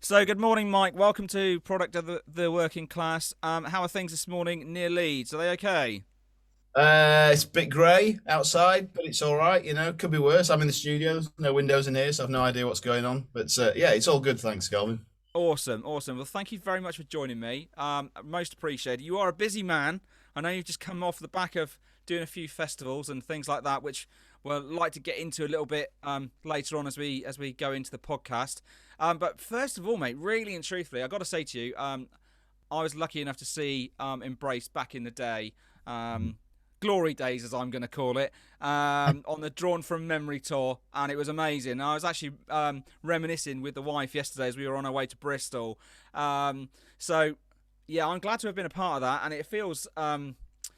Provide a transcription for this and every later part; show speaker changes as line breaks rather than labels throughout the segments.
So, good morning, Mike. Welcome to Product of the Working Class. How are things this morning near Leeds? Are they okay?
It's a bit grey outside, but it's all right. Could be worse. I'm in the studios, no windows in here, so I've no idea what's going on. But yeah, it's all good. Thanks, Calvin.
Awesome, awesome. Well, thank you very much for joining me. Most appreciated. You are a busy man. I know you've just come off the back of doing a few festivals and things like that, which we'll like to get into a little bit later on as we go into the podcast. But first of all, mate, really and truthfully, I got to say to you, I was lucky enough to see Embrace back in the day. Glory days, as I'm going to call it, on the Drawn from Memory tour, and it was amazing. I was actually reminiscing with the wife yesterday as we were on our way to Bristol. So, yeah, I'm glad to have been a part of that, and it feels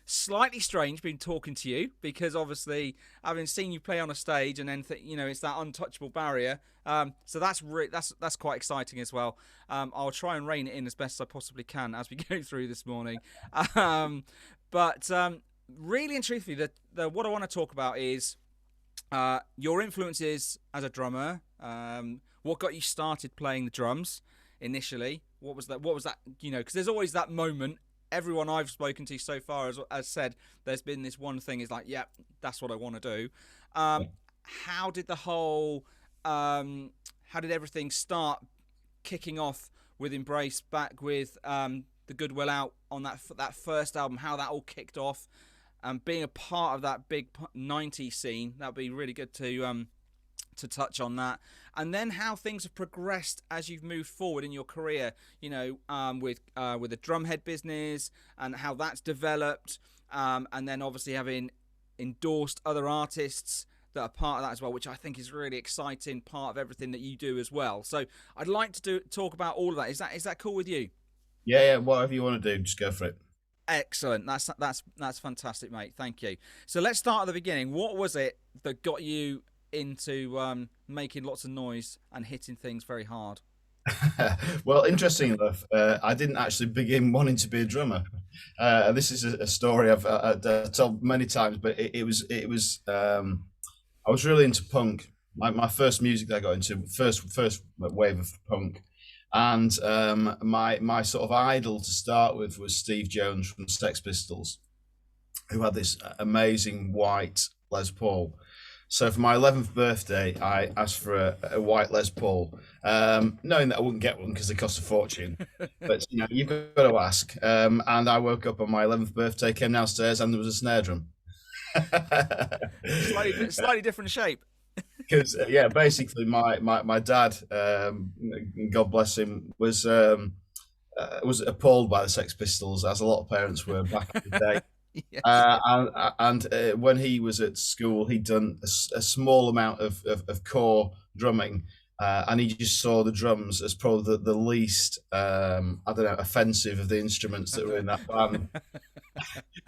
slightly strange being talking to you because obviously having seen you play on a stage and then it's that untouchable barrier. So that's quite exciting as well. I'll try and rein it in as best as I possibly can as we go through this morning. But really and truthfully, the what I want to talk about is your influences as a drummer. What got you started playing the drums initially? What was that? What was that? Because there's always that moment. Everyone I've spoken to so far has said there's been this one thing. Is like, yeah, that's what I want to do. How did the whole? How did everything start kicking off with Embrace back with the Goodwill Out on that first album? How that all kicked off, being a part of that big '90s scene, that'd be really good to touch on that, and then how things have progressed as you've moved forward in your career. With the drumhead business and how that's developed, and then obviously having endorsed other artists that are part of that as well, which I think is really exciting part of everything that you do as well. So I'd like to talk about all of that. Is that cool with you?
Yeah, yeah. Whatever you want to do, just go for it.
Excellent. That's fantastic, mate. Thank you. So let's start at the beginning. What was it that got you into making lots of noise and hitting things very hard?
Well, interesting enough, I didn't actually begin wanting to be a drummer. This is a story I've told many times, but I was really into punk. My first music that I got into, first wave of punk, and my sort of idol to start with was Steve Jones from the Sex Pistols, who had this amazing white Les Paul. So for my 11th birthday, I asked for a white Les Paul, knowing that I wouldn't get one because they cost a fortune. But you've got to ask. And I woke up on my 11th birthday, came downstairs, and there was a snare drum.
Slightly different shape.
Because yeah, basically my dad, God bless him, was appalled by the Sex Pistols, as a lot of parents were back in the day.
Yes.
When he was at school, he'd done a small amount of core drumming, and he just saw the drums as probably the least, I don't know, offensive of the instruments that were in that band.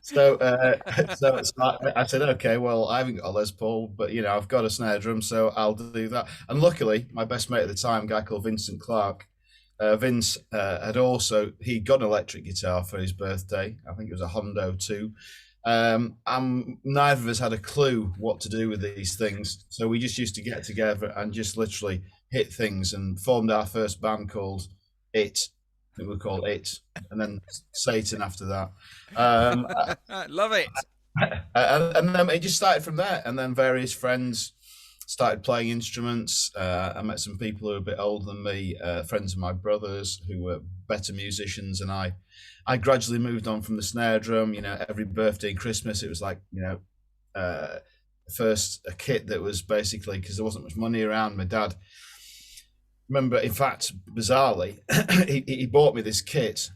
So, I said, okay, well, I haven't got a Les Paul, but I've got a snare drum, so I'll do that. And luckily, my best mate at the time, a guy called Vincent Clark, Vince he'd got an electric guitar for his birthday. I think it was a Hondo too. And neither of us had a clue what to do with these things, so we just used to get together and just literally hit things, and formed our first band called It. I think we were called It, and then Satan after that. Um,
Love it.
and then it just started from there, and then various friends started playing instruments. I met some people who were a bit older than me, friends of my brothers who were better musicians, and I gradually moved on from the snare drum. Every birthday and Christmas, it was like, first a kit that was basically, because there wasn't much money around. My dad, remember, in fact, bizarrely, he bought me this kit,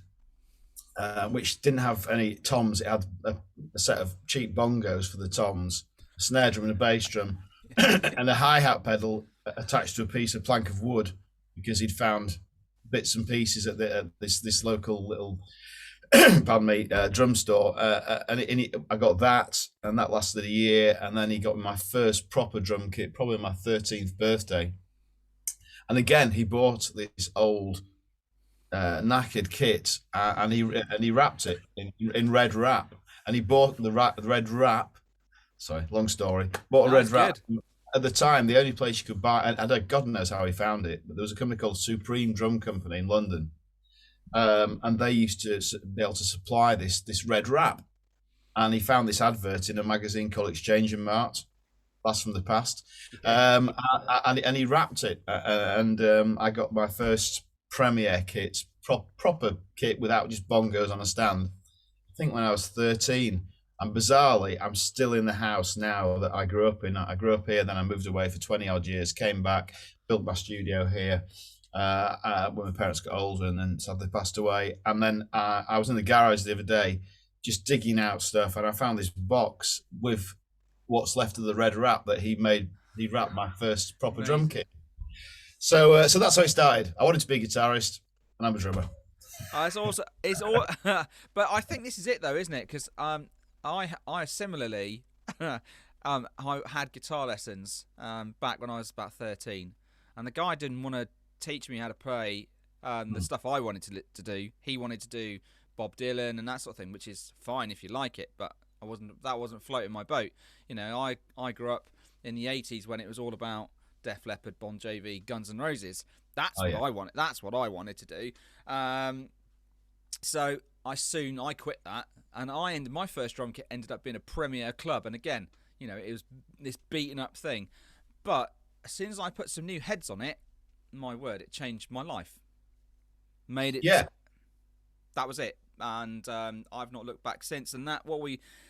which didn't have any toms. It had a set of cheap bongos for the toms, a snare drum and a bass drum, and a hi-hat pedal attached to a piece of plank of wood, because he'd found bits and pieces at this local little pardon me, drum store, I got that, and that lasted a year, and then he got me my first proper drum kit, probably my 13th birthday. And again, he bought this old knackered kit, and he wrapped it in red wrap, and he bought the red wrap. Sorry, long story. Bought a red
That's
wrap
good.
at the time, the only place you could buy, and God knows how he found it, but there was a company called Supreme Drum Company in London, and they used to be able to supply this red wrap. And he found this advert in a magazine called Exchange and Mart, Blast from the Past,
Yeah.
and he wrapped it, and I got my first Premiere kit, proper kit without just bongos on a stand. I think when I was 13. And bizarrely, I'm still in the house now that I grew up in. I grew up here, then I moved away for 20 odd years, came back, built my studio here when my parents got older and then sadly passed away. And then I was in the garage the other day just digging out stuff, and I found this box with what's left of the red wrap that he made. He wrapped my first proper drum kit. So that's how it started. I wanted to be a guitarist, and I'm a drummer.
It's also it's all, but I think this is it though, isn't it? Because I similarly I had guitar lessons back when I was about 13, and the guy didn't want to teach me how to play the stuff I wanted to do. He wanted to do Bob Dylan and that sort of thing, which is fine if you like it, but that wasn't floating my boat. You know, I grew up in the 80s when it was all about Def Leppard, Bon Jovi, Guns N' Roses. That's what I wanted. That's what I wanted to do. So I quit that, and my first drum kit ended up being a Premier Club, and again, you know, it was this beaten up thing. But as soon as I put some new heads on it, my word, it changed my life. Made it.
Yeah.
That was it, and I've not looked back since. And that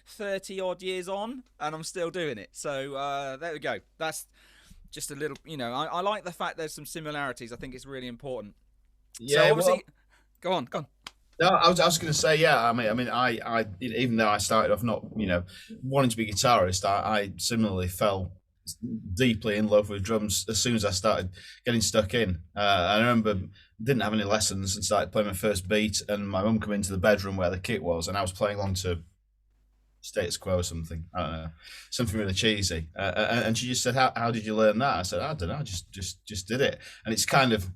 30 odd years on, and I'm still doing it. So there we go. That's just a little, you know, I like the fact there's some similarities. I think it's really important.
Yeah.
So obviously, go on.
No, I was going to say, yeah. I even though I started off not, you know, wanting to be a guitarist, I similarly fell deeply in love with drums as soon as I started getting stuck in. I remember didn't have any lessons and started playing my first beat, and my mum came into the bedroom where the kit was, and I was playing along to Status Quo or something. I don't know, something really cheesy. And she just said, "How did you learn that?" I said, "I don't know, just did it." And it's kind of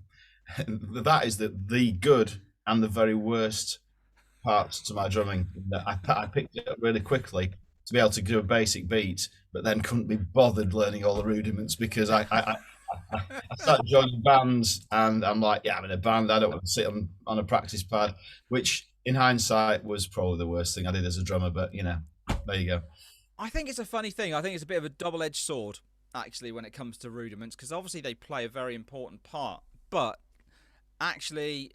that is the good and the very worst parts to my drumming. I picked it up really quickly to be able to do a basic beat, but then couldn't be bothered learning all the rudiments because I started joining bands, and I'm like, yeah, I'm in a band. I don't want to sit on a practice pad, which in hindsight was probably the worst thing I did as a drummer. But you know, there you go.
I think it's a funny thing. I think it's a bit of a double-edged sword, actually, when it comes to rudiments, because obviously they play a very important part. But actually,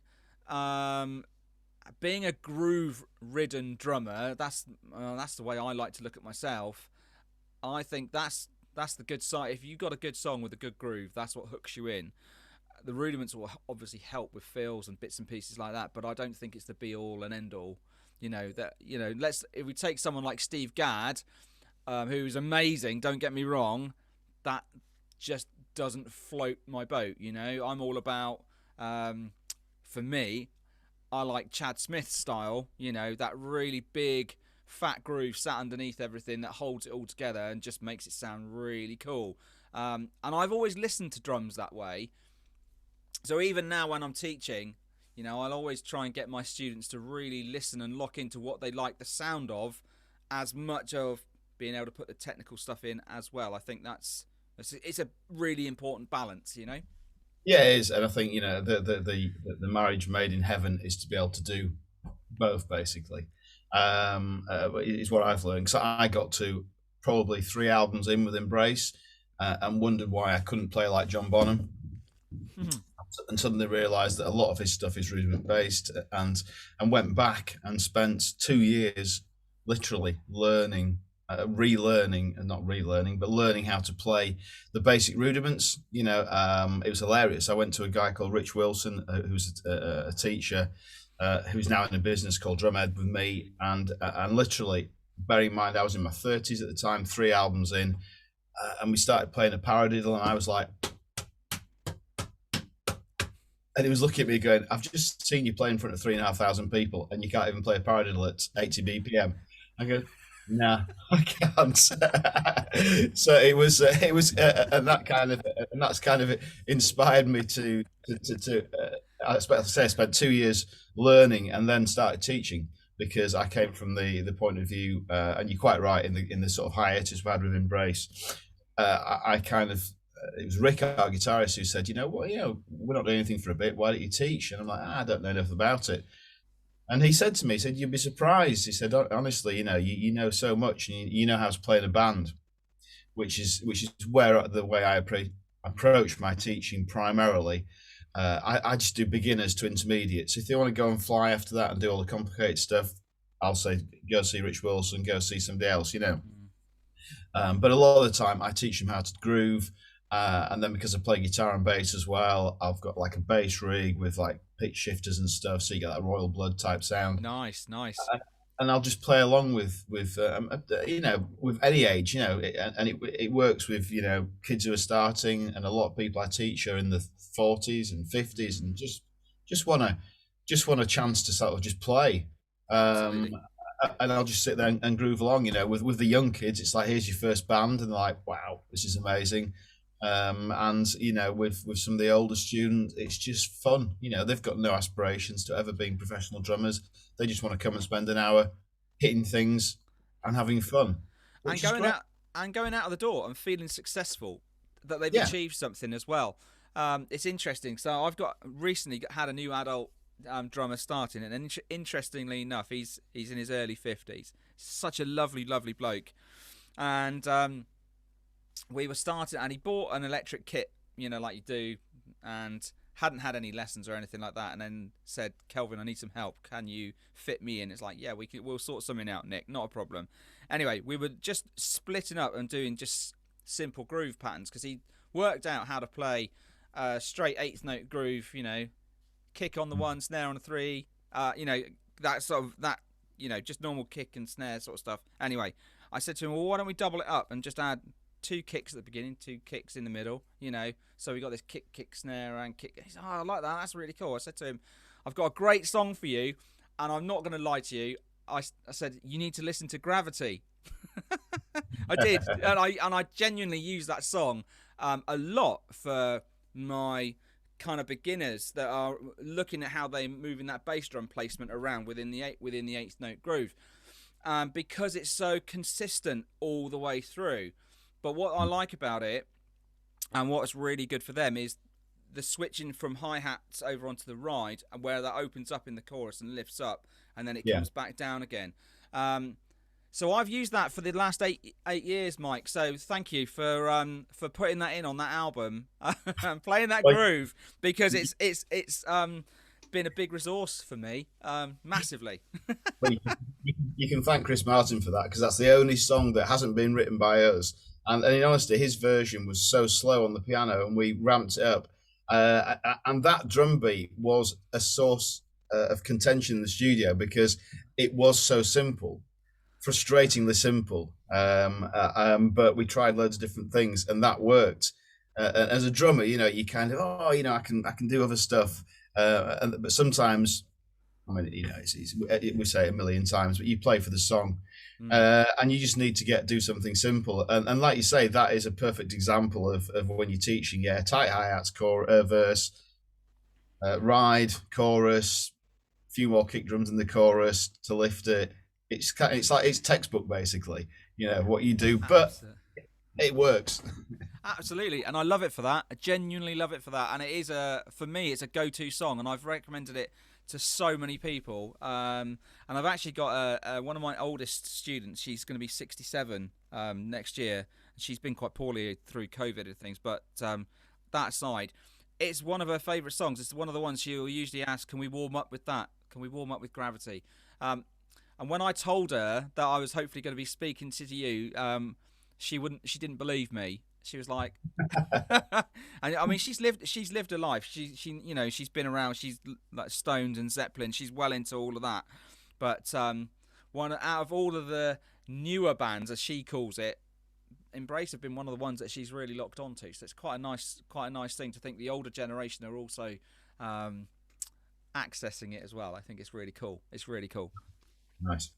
being a groove-ridden drummer, that's the way I like to look at myself. I think that's the good side. If you've got a good song with a good groove, that's what hooks you in. The rudiments will obviously help with fills and bits and pieces like that, but I don't think it's the be-all and end-all. If we take someone like Steve Gadd, who's amazing, don't get me wrong, that just doesn't float my boat. You know, I'm all about, for me, I like Chad Smith's style, you know, that really big, fat groove sat underneath everything that holds it all together and just makes it sound really cool. And I've always listened to drums that way. So even now when I'm teaching, you know, I'll always try and get my students to really listen and lock into what they like the sound of, as much of being able to put the technical stuff in as well. I think it's a really important balance, you know.
Yeah, it is, and I think, you know, the marriage made in heaven is to be able to do both, basically. Is what I've learned. So I got to probably 3 albums in with Embrace, and wondered why I couldn't play like John Bonham, and suddenly realised that a lot of his stuff is rudiment based, and went back and spent 2 years literally learning. Relearning and not relearning, but learning how to play the basic rudiments. You know, it was hilarious. I went to a guy called Rich Wilson, who's a teacher, who's now in a business called Drumhead with me, and literally, bear in mind, I was in my 30s at the time, 3 albums in, and we started playing a paradiddle, and I was like, and he was looking at me going, "I've just seen you play in front of 3,500 people, and you can't even play a paradiddle at 80 BPM." I go, "No, I can't." So it was, and that's kind of inspired me to. I spent 2 years learning and then started teaching, because I came from the point of view, and you're quite right, in the sort of hiatus we had with Embrace. I kind of it was Rick, our guitarist, who said, we're not doing anything for a bit. Why don't you teach? And I'm like, I don't know enough about it. And he said to me, he said, you'd be surprised. He said, honestly, you know so much, and you know how to play in a band, which is where the way I approach my teaching primarily. I just do beginners to intermediates. If they want to go and fly after that and do all the complicated stuff, I'll say go see Rich Wilson, go see somebody else. But a lot of the time, I teach them how to groove. And then because I play guitar and bass as well, I've got like a bass rig with like pitch shifters and stuff, so you get that royal blood type sound.
Nice.
And I'll just play along with with any age, and it works with kids who are starting, and a lot of people I teach are in the 40s and 50s, and just want a chance to sort of just play. And I'll just sit there and groove along. With the young kids, it's like, here's your first band, and they're like, wow, this is amazing. And with some of the older students, it's just fun. They've got no aspirations to ever being professional drummers. They just want to come and spend an hour hitting things and having fun,
and going out of the door and feeling successful, that they've achieved something as well. It's interesting. So I've recently had a new adult drummer starting, and interestingly enough, he's in his early 50s. Such a lovely bloke, and we were starting, and he bought an electric kit, like you do, and hadn't had any lessons or anything like that, and then said, Kelvin, I need some help. Can you fit me in? It's like, yeah, we'll sort something out, Nick. Not a problem. Anyway, we were just splitting up and doing just simple groove patterns, because he worked out how to play straight eighth note groove, kick on the one, snare on the three, that sort of, just normal kick and snare sort of stuff. Anyway, I said to him, well, why don't we double it up and just add 2 kicks at the beginning, 2 kicks in the middle, so we got this kick, snare, and kick. He said, I like that, that's really cool. I said to him, I've got a great song for you, and I'm not going to lie to you. I said, you need to listen to Gravity. I did, and I genuinely use that song a lot for my kind of beginners that are looking at how they're moving that bass drum placement around within the eighth note groove, because it's so consistent all the way through. But what I like about it, and what's really good for them, is the switching from hi-hats over onto the ride, and where that opens up in the chorus and lifts up, and then it comes back down again. So I've used that for the last eight years, Mike. So thank you for putting that in on that album and playing that groove, because it's been a big resource for me, massively.
Well, you can thank Chris Martin for that, because that's the only song that hasn't been written by us. And in honesty, his version was so slow on the piano, and we ramped it up. And that drum beat was a source of contention in the studio, because it was so simple, frustratingly simple. But we tried loads of different things, and that worked. As a drummer, you kind of, I can do other stuff. But sometimes, I mean, we say it a million times, but you play for the song. And you just need to do something simple, and like you say, that is a perfect example of when you're teaching. Tight hi-hats, verse, ride, chorus, a few more kick drums in the chorus to lift it. It's like it's textbook basically, what you do, but it works.
Absolutely, and I love it for that. I genuinely love it for that, and it is for me, it's a go-to song, and I've recommended it to so many people. And I've actually got one of my oldest students. She's going to be 67 next year. And she's been quite poorly through COVID and things, but that aside, it's one of her favourite songs. It's one of the ones she'll usually ask, can we warm up with that? Can we warm up with Gravity? And when I told her that I was hopefully going to be speaking to you, she didn't believe me. She was like, and I mean, she's lived a life. She's been around. She's like Stones and Zeppelin. She's well into all of that. But one out of all of the newer bands, as she calls it, Embrace have been one of the ones that she's really locked onto. So it's quite a nice thing to think the older generation are also accessing it as well. I think it's really cool. It's really cool.
Nice.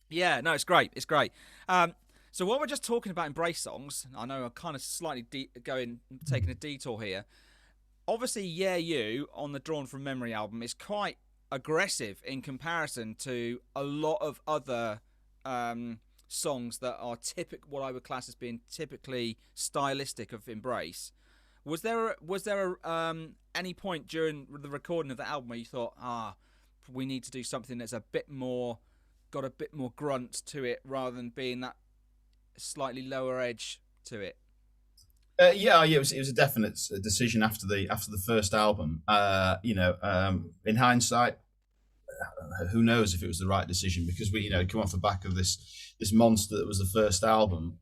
Yeah, no, it's great. It's great. So while we're just talking about Embrace songs, I know I'm kind of slightly taking a detour here. Obviously, Yeah You on the Drawn From Memory album is quite aggressive in comparison to a lot of other songs that are what I would class as being typically stylistic of Embrace. Was there any point during the recording of the album where you thought, we need to do something that's got a bit more grunt to it, rather than being that slightly lower edge to it?
Yeah, it was a definite decision after the first album. In hindsight, who knows if it was the right decision, because we come off the back of this monster that was the first album.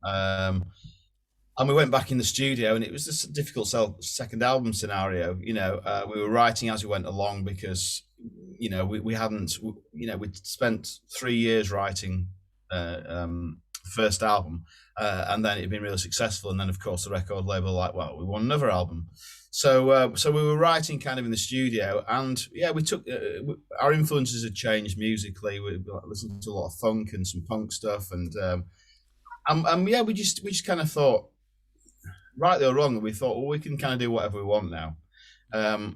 And we went back in the studio, and it was this difficult second album scenario. We were writing as we went along, because we hadn't, we'd spent 3 years writing the first album, and then it'd been really successful, and then of course the record label were like, well, we want another album. So we were writing kind of in the studio, and we took our influences had changed musically. We listened to a lot of funk and some punk stuff, and we just kind of thought, rightly or wrongly, we thought, well, we can kind of do whatever we want now.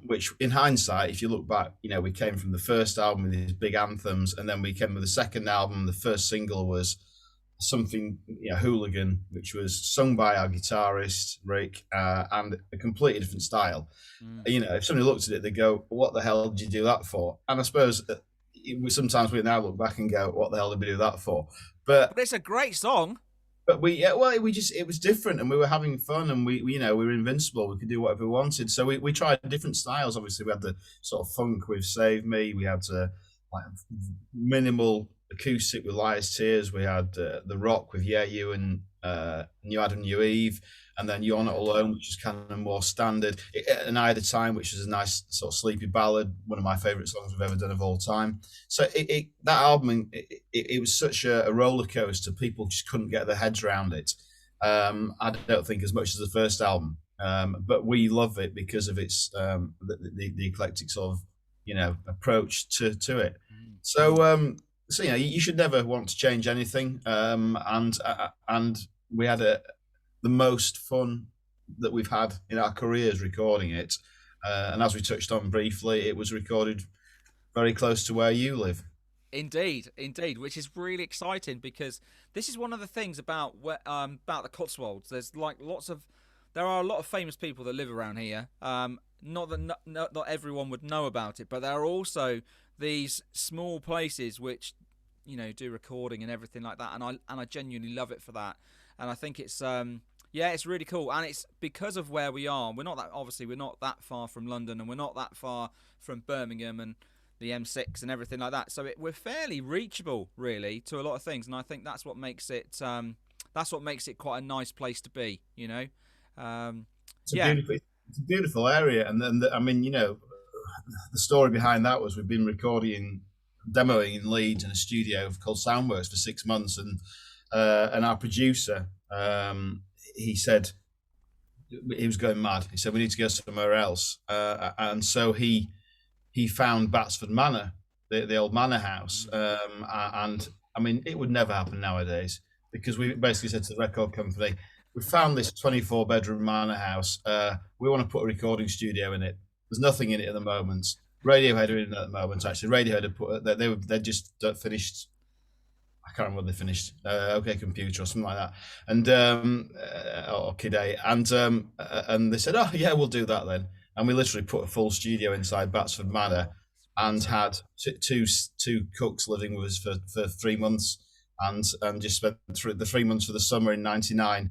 Which, in hindsight, if you look back, we came from the first album with these big anthems, and then we came with the second album. The first single was something, Hooligan, which was sung by our guitarist Rick, and a completely different style. If somebody looked at it, they go, what the hell did you do that for? And I suppose sometimes we now look back and go, what the hell did we do that for?
But it's a great song.
But it was different, and we were having fun, and we were invincible. We could do whatever we wanted. So we tried different styles. Obviously, we had the sort of funk with Save Me. We had like minimal acoustic with Liar's Tears. We had the rock with Yeah You and New Adam New Eve, and then You're Not Alone, which is kind of more standard. And I Had a Time, which is a nice sort of sleepy ballad, one of my favourite songs we've ever done of all time. So that album, it was such a roller coaster. People just couldn't get their heads around it. I don't think as much as the first album, but we love it because of its the eclectic sort of approach to it. So you should never want to change anything. And we had the most fun that we've had in our careers recording it. And as we touched on briefly, it was recorded very close to where you live.
Indeed, which is really exciting, because this is one of the things about the Cotswolds. There are a lot of famous people that live around here. Not that not everyone would know about it, but there are also these small places which do recording and everything like that, and I genuinely love it for that. And I think it's it's really cool, and it's because of where we are. We're not that far from London, and we're not that far from Birmingham and the M6 and everything like that. So we're fairly reachable, really, to a lot of things, and I think that's what makes it quite a nice place to be.
It's a beautiful area, and then the story behind that was we've been demoing in Leeds in a studio called Soundworks for 6 months, and our producer, he said he was going mad. He said we need to go somewhere else, and so he found Batsford Manor, the old manor house, and it would never happen nowadays, because we basically said to the record company, we found this 24-bedroom manor house. We want to put a recording studio in it. There's nothing in it at the moment. Radiohead are in it at the moment. Actually, Radiohead had they just finished. I can't remember what they finished. OK Computer or something like that, and or Kid A, and they said, "Oh yeah, we'll do that then." And we literally put a full studio inside Batsford Manor, and had two cooks living with us for 3 months, and just spent the 3 months for the summer in '99.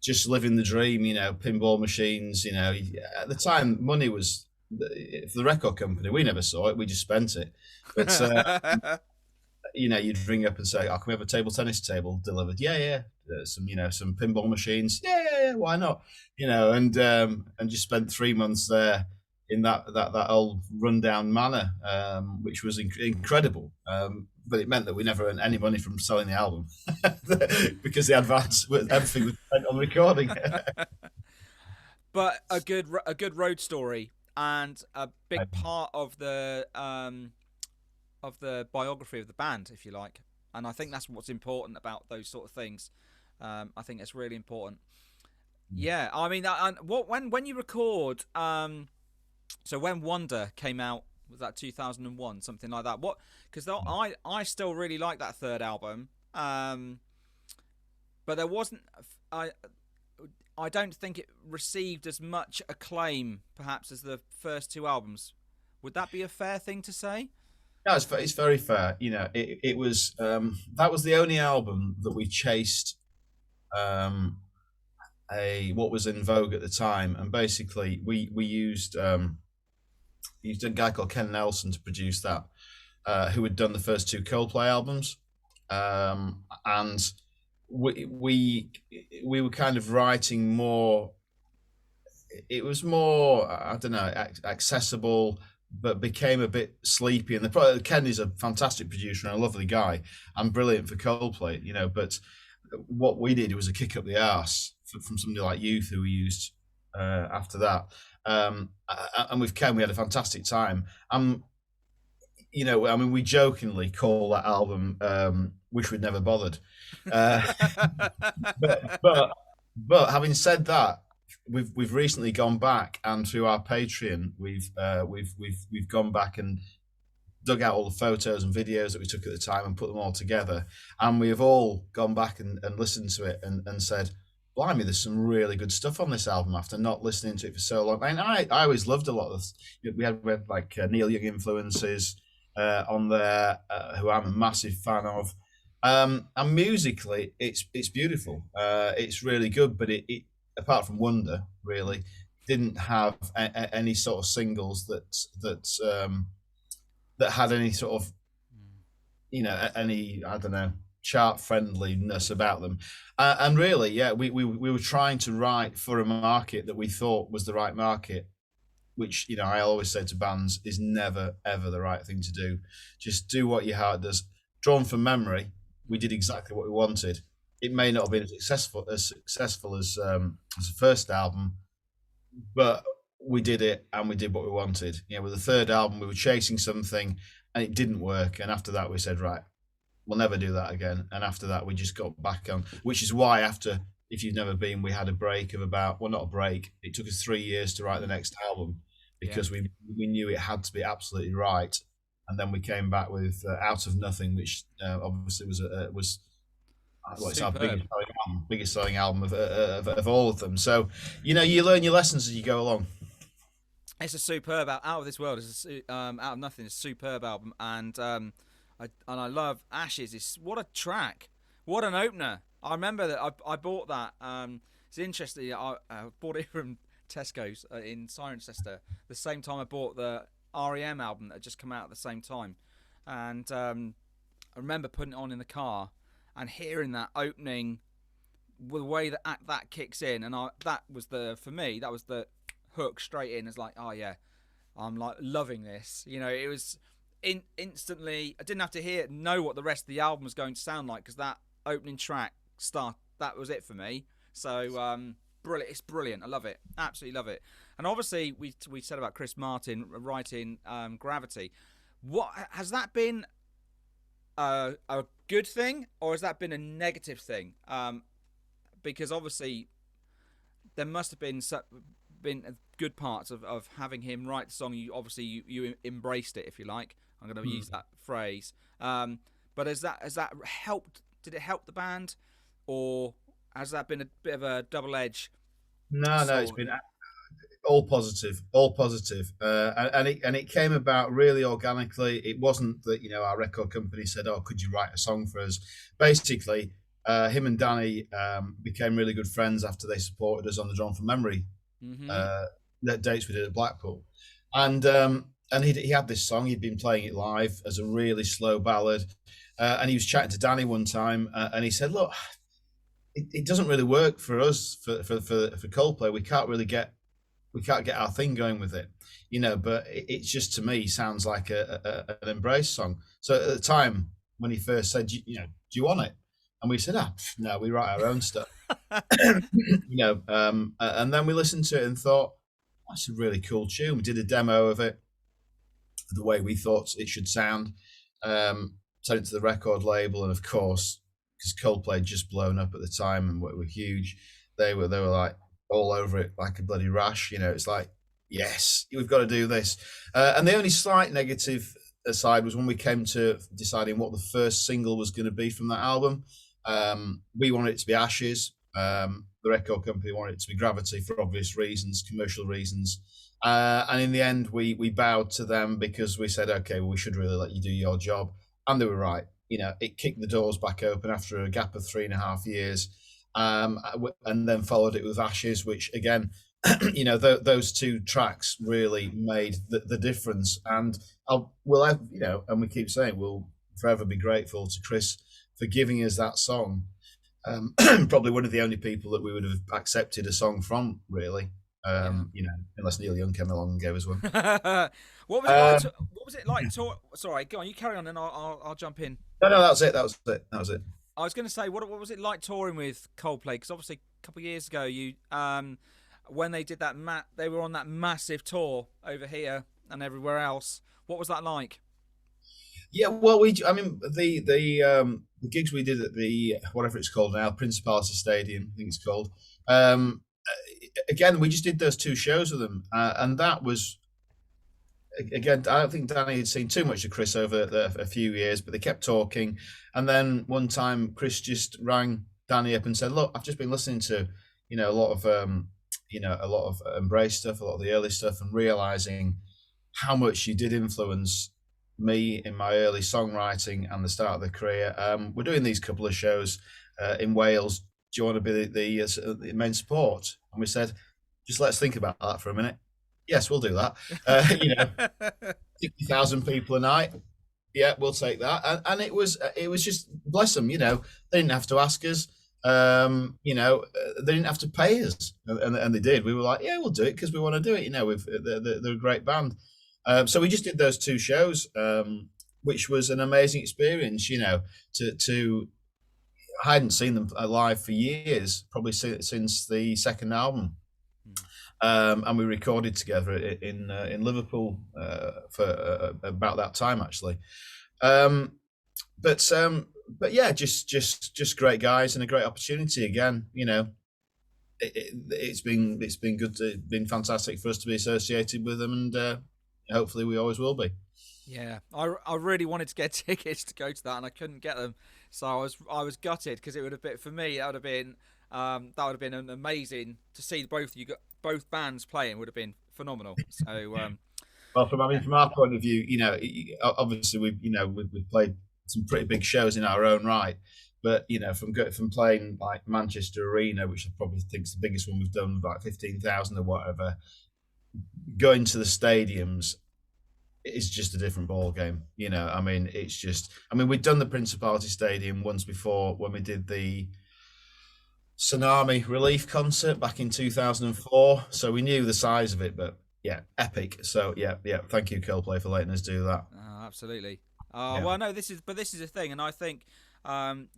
Just living the dream, pinball machines. At the time, money was for the record company. We never saw it; we just spent it. But you'd ring up and say, "Oh, can we have a table tennis table delivered?" Yeah. Some pinball machines. Yeah. Why not? And just spent 3 months there in that old rundown manor, which was incredible. But it meant that we never earned any money from selling the album because the advance, everything was spent on recording.
But a good road story, and a big part of the biography of the band, if you like. And I think that's what's important about those sort of things. I think it's really important. Yeah, when you record, so when Wonder came out, was that 2001, something like that? Because I still really like that third album. but there wasn't. I I don't think it received as much acclaim, perhaps, as the first two albums. Would that be a fair thing to say?
No, it's very fair. It was that was the only album that we chased um, a what was in vogue at the time, and basically we used a guy called Ken Nelson to produce that, who had done the first two Coldplay albums, and we were kind of writing more. It was more, I don't know, accessible, but became a bit sleepy. And Ken is a fantastic producer and a lovely guy and brilliant for Coldplay, But what we did was a kick up the arse from somebody like Youth, who we used after that. And with Ken, we had a fantastic time. I mean, we jokingly call that album "Wish We'd Never Bothered." Uh, but, but but having said that, we've recently gone back, and through our Patreon, we've gone back and dug out all the photos and videos that we took at the time and put them all together, and we have all gone back and listened to it and said, blimey, there's some really good stuff on this album after not listening to it for so long. And I always loved a lot of this. We had like Neil Young influences on there, who I'm a massive fan of. And musically, it's beautiful. It's really good, but it apart from Wonder, really didn't have any sort of singles that had any sort of, any, I don't know, chart friendliness about them. And really, yeah, we were trying to write for a market that we thought was the right market, which, I always say to bands is never, ever the right thing to do. Just do what your heart does. Drawn from Memory, we did exactly what we wanted. It may not have been as successful as the first album, but we did it and we did what we wanted. With the third album, we were chasing something and it didn't work. And after that, we said, right, we'll never do that again. And after that, we just got back on, which is why after, if you've never been, we had a break of about, well, not a break. It took us 3 years to write the next album because we knew it had to be absolutely right. And then we came back with Out of Nothing, which obviously was it's our biggest selling album of all of them. So, you learn your lessons as you go along.
It's a superb Out of This World. Out of Nothing is a superb album, and I love Ashes. What a track, what an opener. I remember that I bought that. It's interesting. I bought it from Tesco's in Cirencester the same time I bought the REM album that had just come out at the same time, and I remember putting it on in the car and hearing that opening, the way that kicks in, and for me that was the hook straight in. It's like, oh yeah, I'm like loving this. It was instantly. I didn't have to know what the rest of the album was going to sound like, because that opening track that was it for me. So brilliant, it's brilliant. I love it, absolutely love it. And obviously we said about Chris Martin writing Gravity. What has that been? A good thing, or has that been a negative thing? Because obviously there must have been good parts of having him write the song. You embraced it, if you like. I'm going to use that phrase. But has that helped? Did it help the band, or has that been a bit of a double edge?
No, it's been all positive, and it came about really organically. It wasn't that our record company said, "Oh, could you write a song for us?" Basically, him and Danny became really good friends after they supported us on the Drawn from Memory dates we did at Blackpool, and he had this song. He'd been playing it live as a really slow ballad, and he was chatting to Danny one time, and he said, "Look, it doesn't really work for us for Coldplay. We can't get our thing going with it, but it's just, to me, sounds like an Embrace song." So at the time when he first said, do you want it? And we said, no, we write our own stuff. And then we listened to it and thought, that's a really cool tune. We did a demo of it the way we thought it should sound, sent it to the record label, and of course, because Coldplay had just blown up at the time and were huge, they were like all over it like a bloody rash. It's like, yes, we've got to do this. And the only slight negative aside was when we came to deciding what the first single was going to be from that album. We wanted it to be Ashes. The record company wanted it to be Gravity for obvious reasons, commercial reasons. And in the end, we bowed to them because we said, okay, well, we should really let you do your job. And they were right. It kicked the doors back open after a gap of 3.5 years. And then followed it with Ashes, which again, those two tracks really made the difference. And we'll have, and we keep saying we'll forever be grateful to Chris for giving us that song. Probably one of the only people that we would have accepted a song from, really. Unless Neil Young came along and gave us one.
What was it like? What was it like? Sorry, go on. You carry on, and I'll jump in.
No, that was it. That was it.
I was going to say, what was it like touring with Coldplay? Because obviously, a couple of years ago, you when they did that, they were on that massive tour over here and everywhere else. What was that like?
Yeah, well, the gigs we did at the whatever it's called now, Principality Stadium, I think it's called. Again, we just did those two shows with them, and that was again. I don't think Danny had seen too much of Chris over a few years, but they kept talking. And then one time, Chris just rang Danny up and said, "Look, I've just been listening to, a lot of Embrace stuff, a lot of the early stuff, and realizing how much you did influence me in my early songwriting and the start of the career. We're doing these couple of shows in Wales. Do you want to be the main support?" And we said, "Just let's think about that for a minute." Yes, we'll do that. 50,000 people a night. Yeah, we'll take that. And it was just, bless them, they didn't have to ask us. They didn't have to pay us, and they did. We were like, yeah, we'll do it because we want to do it. They're a great band. So we just did those two shows, which was an amazing experience. I hadn't seen them live for years, probably since the second album, and we recorded together in Liverpool for about that time, actually. But yeah, just great guys and a great opportunity again. It's been good, been fantastic for us to be associated with them, and hopefully we always will be.
Yeah, I really wanted to get tickets to go to that, and I couldn't get them, so I was gutted because it would have been, for me, that would have been an amazing to see both bands playing. Would have been phenomenal. So
well, from our point of view, obviously we've played some pretty big shows in our own right, but from playing like Manchester Arena, which I probably think is the biggest one we've done, like 15,000 or whatever, going to the stadiums is just a different ball game. It's just, we'd done the Principality Stadium once before when we did the tsunami relief concert back in 2004, so we knew the size of it. But yeah, epic. So yeah, thank you, Coldplay, for letting us do that.
Absolutely. Well, no, this is a thing, and I think I'm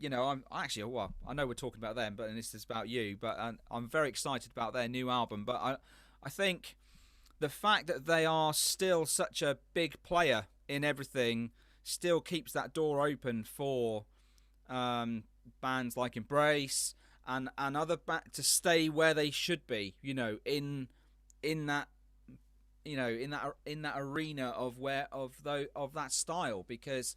actually, well, I know we're talking about them, but this is about you. But I'm very excited about their new album. But I think the fact that they are still such a big player in everything still keeps that door open for bands like Embrace and other to stay where they should be. In that arena of that style, because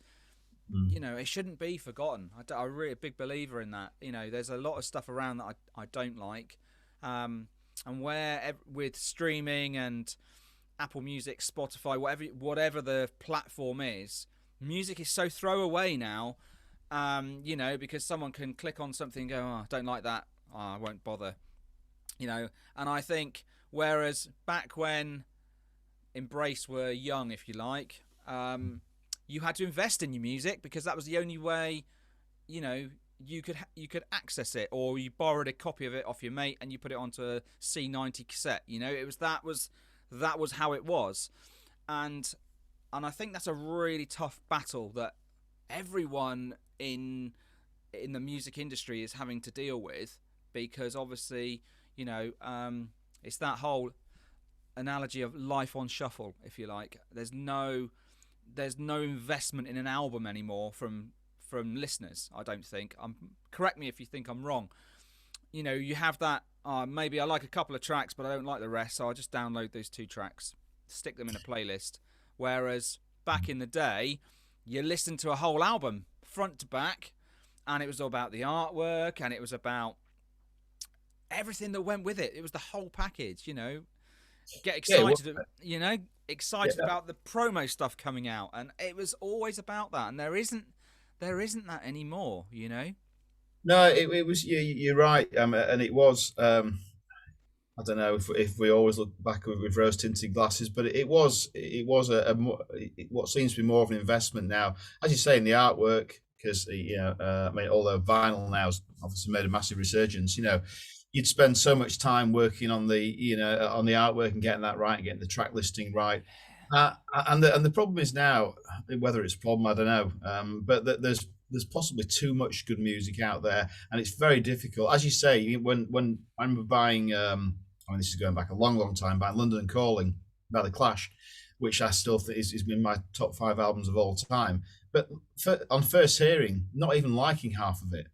it shouldn't be forgotten. I'm really a big believer in that. There's a lot of stuff around that I don't like. And with streaming and Apple Music, Spotify, whatever the platform is, music is so throwaway now. Because someone can click on something and go, "Oh, I don't like that. Oh, I won't bother." And I think whereas back when Embrace were young, if you like, you had to invest in your music because that was the only way, you could access it, or you borrowed a copy of it off your mate and you put it onto a C90 cassette. That was how it was, and I think that's a really tough battle that everyone in the music industry is having to deal with, because obviously it's that whole analogy of life on shuffle, if you like. There's no investment in an album anymore from listeners, I don't think. Correct me if you think I'm wrong. You have that, maybe I like a couple of tracks but I don't like the rest, so I'll just download those two tracks, stick them in a playlist. Whereas back in the day, you listened to a whole album front to back, and it was all about the artwork, and it was about everything that went with it. It was the whole package, you know. Get
Yeah, it was,
excited, you know, excited
yeah.
about the promo stuff coming out, and it was always about that. And there isn't that anymore, you know.
No, it was. You're right, and it was. I don't know if we always look back with rose tinted glasses, but it was what seems to be more of an investment now, as you say, in the artwork. Because I mean, although vinyl now's obviously made a massive resurgence, you'd spend so much time working on the artwork and getting that right, and getting the track listing right. And the problem is now, whether it's a problem, I don't know, but there's possibly too much good music out there, and it's very difficult, as you say. When I remember buying, I mean, this is going back a long, long time, buying London Calling by the Clash, which I still think is in my top 5 albums of all time. But on first hearing, not even liking half of it.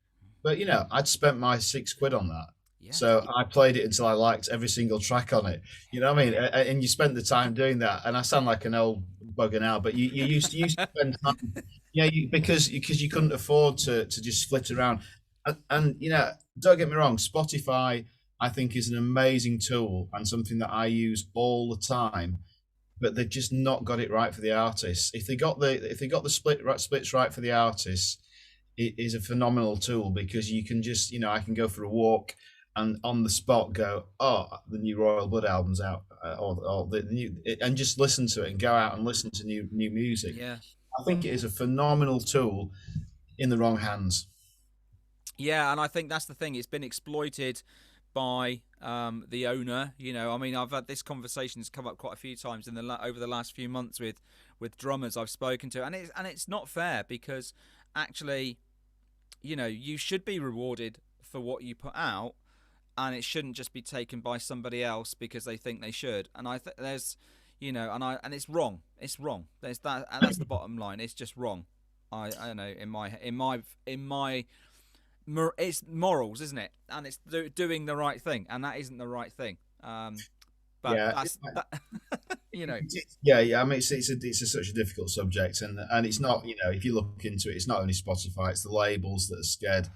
But I'd spent my £6 on that.
Yeah.
So I played it until I liked every single track on it. You know what I mean? And you spent the time doing that. And I sound like an old bugger now, but you used to spend time, because you couldn't afford to just flit around. And don't get me wrong, Spotify I think is an amazing tool and something that I use all the time. But they've just not got it right for the artists. If they got the splits right for the artists, it is a phenomenal tool, because you can just I can go for a walk and on the spot go, oh, the new Royal Blood album's out, or the new, and just listen to it and go out and listen to new music.
Yeah.
I think it is a phenomenal tool in the wrong hands.
Yeah, and I think that's the thing. It's been exploited by the owner. I mean, I've had this conversation has come up quite a few times over the last few months with drummers I've spoken to, and it's not fair, because actually, you should be rewarded for what you put out, and it shouldn't just be taken by somebody else because they think they should. And there's, and it's wrong. It's wrong. There's that, and that's the bottom line. It's just wrong. I know in my it's morals, isn't it? And it's doing the right thing, and that isn't the right thing. But
Yeah,
that's that,
yeah. I mean, it's such a difficult subject, and it's not. If you look into it, it's not only Spotify; it's the labels that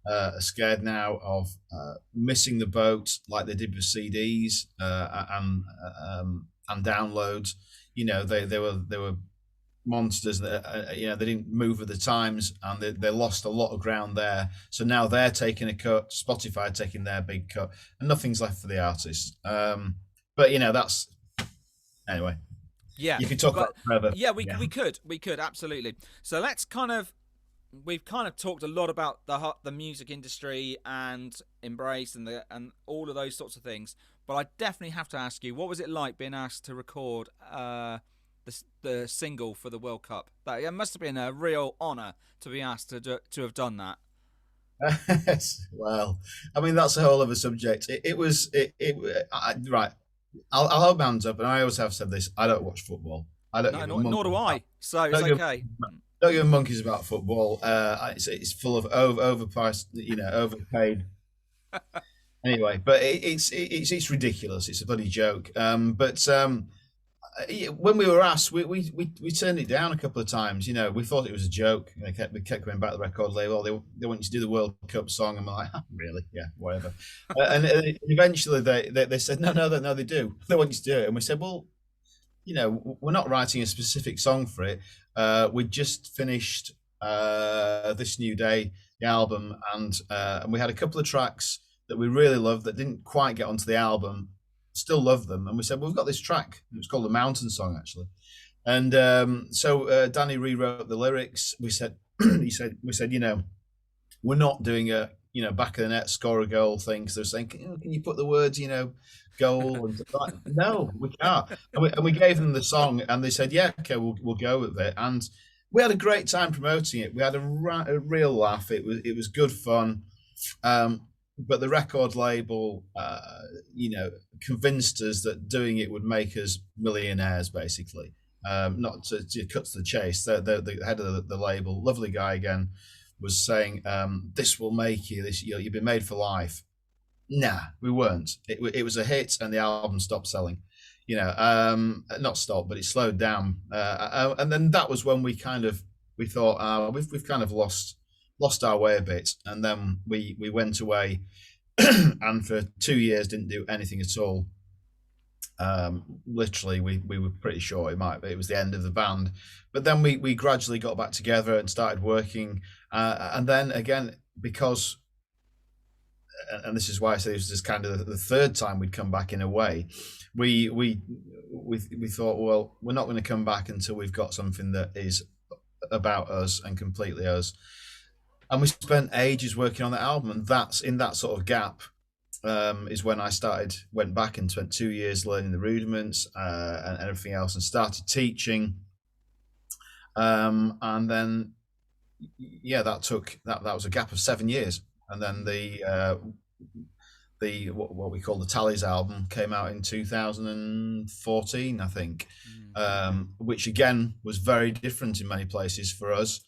are scared now of missing the boat, like they did with CDs and downloads. They were monsters that they didn't move with the times, and they lost a lot of ground there. So now they're taking a cut, Spotify taking their big cut, and nothing's left for the artists. But that's anyway.
Yeah,
you could talk about it forever.
Yeah, we could absolutely. So we've kind of talked a lot about the music industry and Embrace and all of those sorts of things. But I definitely have to ask you, what was it like being asked to record the single for the World Cup? It must have been a real honour to be asked to have done that.
Well, I mean, that's a whole other subject. Right. I'll hold my hands up, and I always have said this: I don't watch football. I don't.
No, nor do I. So it's okay.
Don't give monkeys about football. It's full of overpriced, overpaid. Anyway, but it's ridiculous. It's a bloody joke. But when we were asked, we turned it down a couple of times. We thought it was a joke. We kept going back to the record label. They want you to do the World Cup song, and we're like, really? Yeah, whatever. And eventually they said, no, they do. They want you to do it, and we said, well, we're not writing a specific song for it. We just finished This New Day, the album, and we had a couple of tracks that we really loved that didn't quite get onto the album. Still love them, and we said, well, we've got this track. It was called the Mountain Song, actually. And so Danny rewrote the lyrics. We said, we're not doing a back of the net, score a goal thing, because they're saying, can you put the words goal? And like, no, we can't. And we gave them the song, and they said, yeah, okay, we'll go with it. And we had a great time promoting it. We had a real laugh. It was good fun. But the record label, convinced us that doing it would make us millionaires, basically. Not to cut to the chase. The head of the label, lovely guy again, was saying, this will make you, you've been made for life. Nah, we weren't. It was a hit, and the album stopped selling. Not stopped, but it slowed down. And then that was when we thought, we've kind of lost lost our way a bit, and then we went away, and for 2 years didn't do anything at all. Literally, we were pretty sure it was the end of the band, but then we gradually got back together and started working, and then again, because, and this is why I say this is kind of the third time we'd come back in a way, we thought, well, we're not going to come back until we've got something that is about us and completely us. And we spent ages working on that album, and that's in that sort of gap, is when I went back and spent 2 years learning the rudiments, and everything else, and started teaching. And then, yeah, that was a gap of 7 years, and then what we call the Tallies album came out in 2014, I think, which again was very different in many places for us,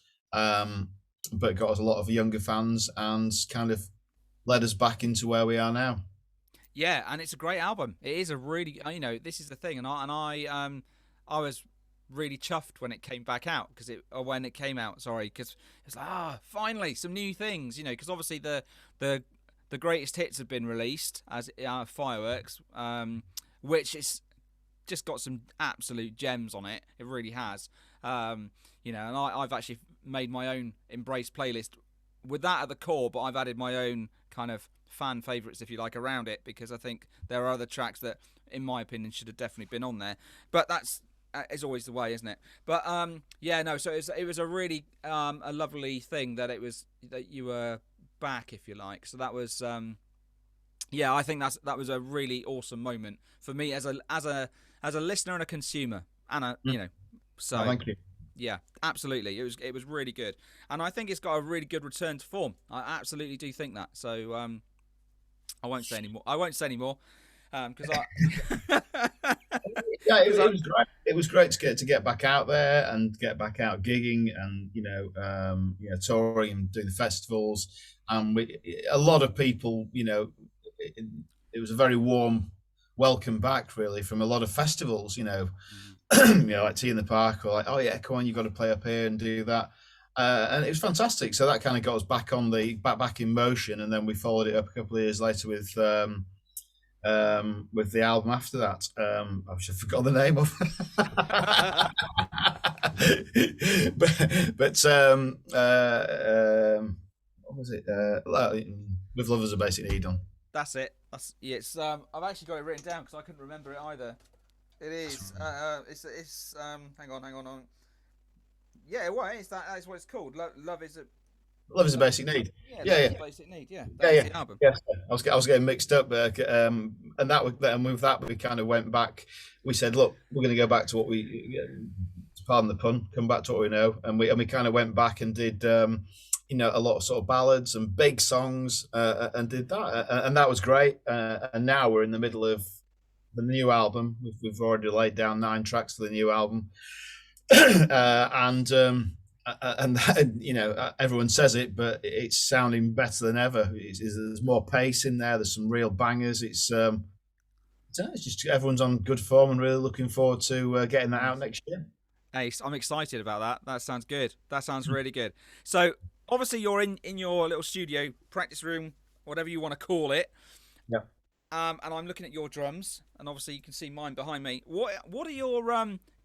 but got us a lot of younger fans and kind of led us back into where we are now.
Yeah, and it's a great album. It is a really, this is the thing, and I was really chuffed when it came back out, because it's like, finally some new things, because obviously the greatest hits have been released as Fireworks, which is just got some absolute gems on it. It really has, and I've actually made my own Embrace playlist with that at the core, but I've added my own kind of fan favourites, if you like, around it, because I think there are other tracks that, in my opinion, should have definitely been on there. But that's is always the way, isn't it? But so it was a really a lovely thing that you were back, if you like. So that was I think that was a really awesome moment for me as a listener and a consumer, and so.
Oh, thank you.
Yeah, absolutely. It was really good, and I think it's got a really good return to form. I absolutely do think that. So I won't say anymore. Because
yeah, it was great. It was great to get back out there and get back out gigging, and touring and doing the festivals. And a lot of people, it was a very warm welcome back, really, from a lot of festivals. Like Tea in the Park, or like, oh yeah, come on, you've got to play up here and do that. And it was fantastic. So that kind of got us back on back in motion, and then we followed it up a couple of years later with the album after that. I should have forgotten the name of. but what was it? With Love Is a Basic Need on.
That's it. It's I've actually got it written down because I couldn't remember it either. It is. It's. Hang on. Yeah, well, that's what it's called. Love is
a Basic Need.
Yeah. Basic Need. Yeah. That's the album.
Yes, I was getting mixed up, and with that we kind of went back. We said, look, we're going to go back to what we, pardon the pun, come back to what we know, and we kind of went back and did a lot of sort of ballads and big songs, and did that, and that was great. And now we're in the middle of the new album. We've already laid down 9 tracks for the new album, and everyone says it, but it's sounding better than ever. There's more pace in there. There's some real bangers. It's just everyone's on good form, and really looking forward to getting that out next year.
Ace, I'm excited about that. That sounds good. That sounds really good. So obviously you're in your little studio, practice room, whatever you want to call it.
Yeah.
And I'm looking at your drums, and obviously you can see mine behind me. What are your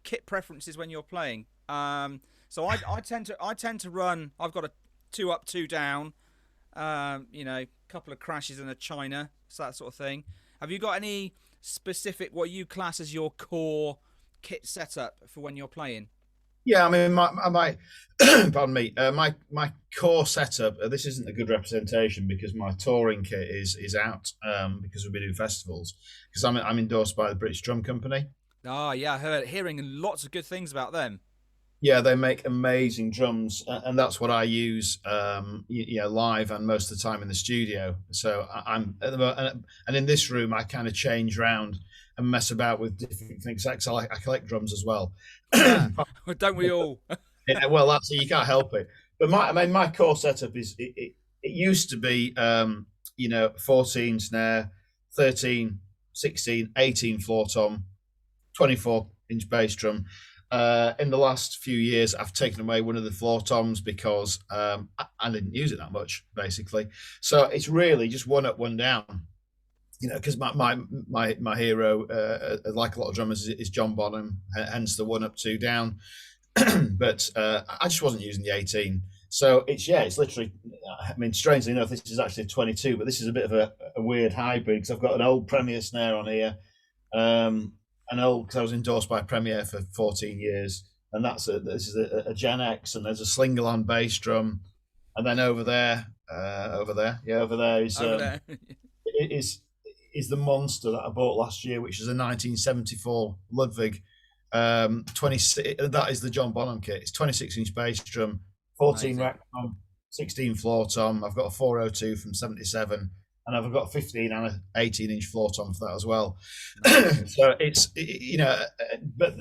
kit preferences when you're playing? So I tend to run. I've got a 2 up, 2 down. Couple of crashes and a China, so that sort of thing. Have you got any specific what you class as your core kit setup for when you're playing?
Yeah, I mean, my pardon me, my core setup. This isn't a good representation because my touring kit is out, because we've been doing festivals. Because I'm endorsed by the British Drum Company.
Oh yeah, hearing lots of good things about them.
Yeah, they make amazing drums, and that's what I use, live and most of the time in the studio. So I'm and in this room I kind of change around and mess about with different things. I collect drums as well.
Yeah. Don't we all?
Yeah, well, you can't help it. But my core setup is it used to be 14 snare, 13, 16, 18 floor tom, 24-inch bass drum. In the last few years, I've taken away one of the floor toms because I didn't use it that much, basically. So it's really just one up, one down. Because my hero, like a lot of drummers, is John Bonham, hence the one up, two down. But I just wasn't using the 18. So it's literally. I mean, strangely enough, this is actually a 22, but this is a bit of a weird hybrid because I've got an old Premier snare on here. Because I was endorsed by Premier for 14 years, and this is a Gen X, and there's a Slingerland bass drum, and then over there is the monster that I bought last year, which is a 1974 Ludwig 26. That is the John Bonham kit. It's 26-inch bass drum, 14 rack tom, 16 floor tom. I've got a 402 from 77. And I've got a 15 and an 18-inch floor tom for that as well. So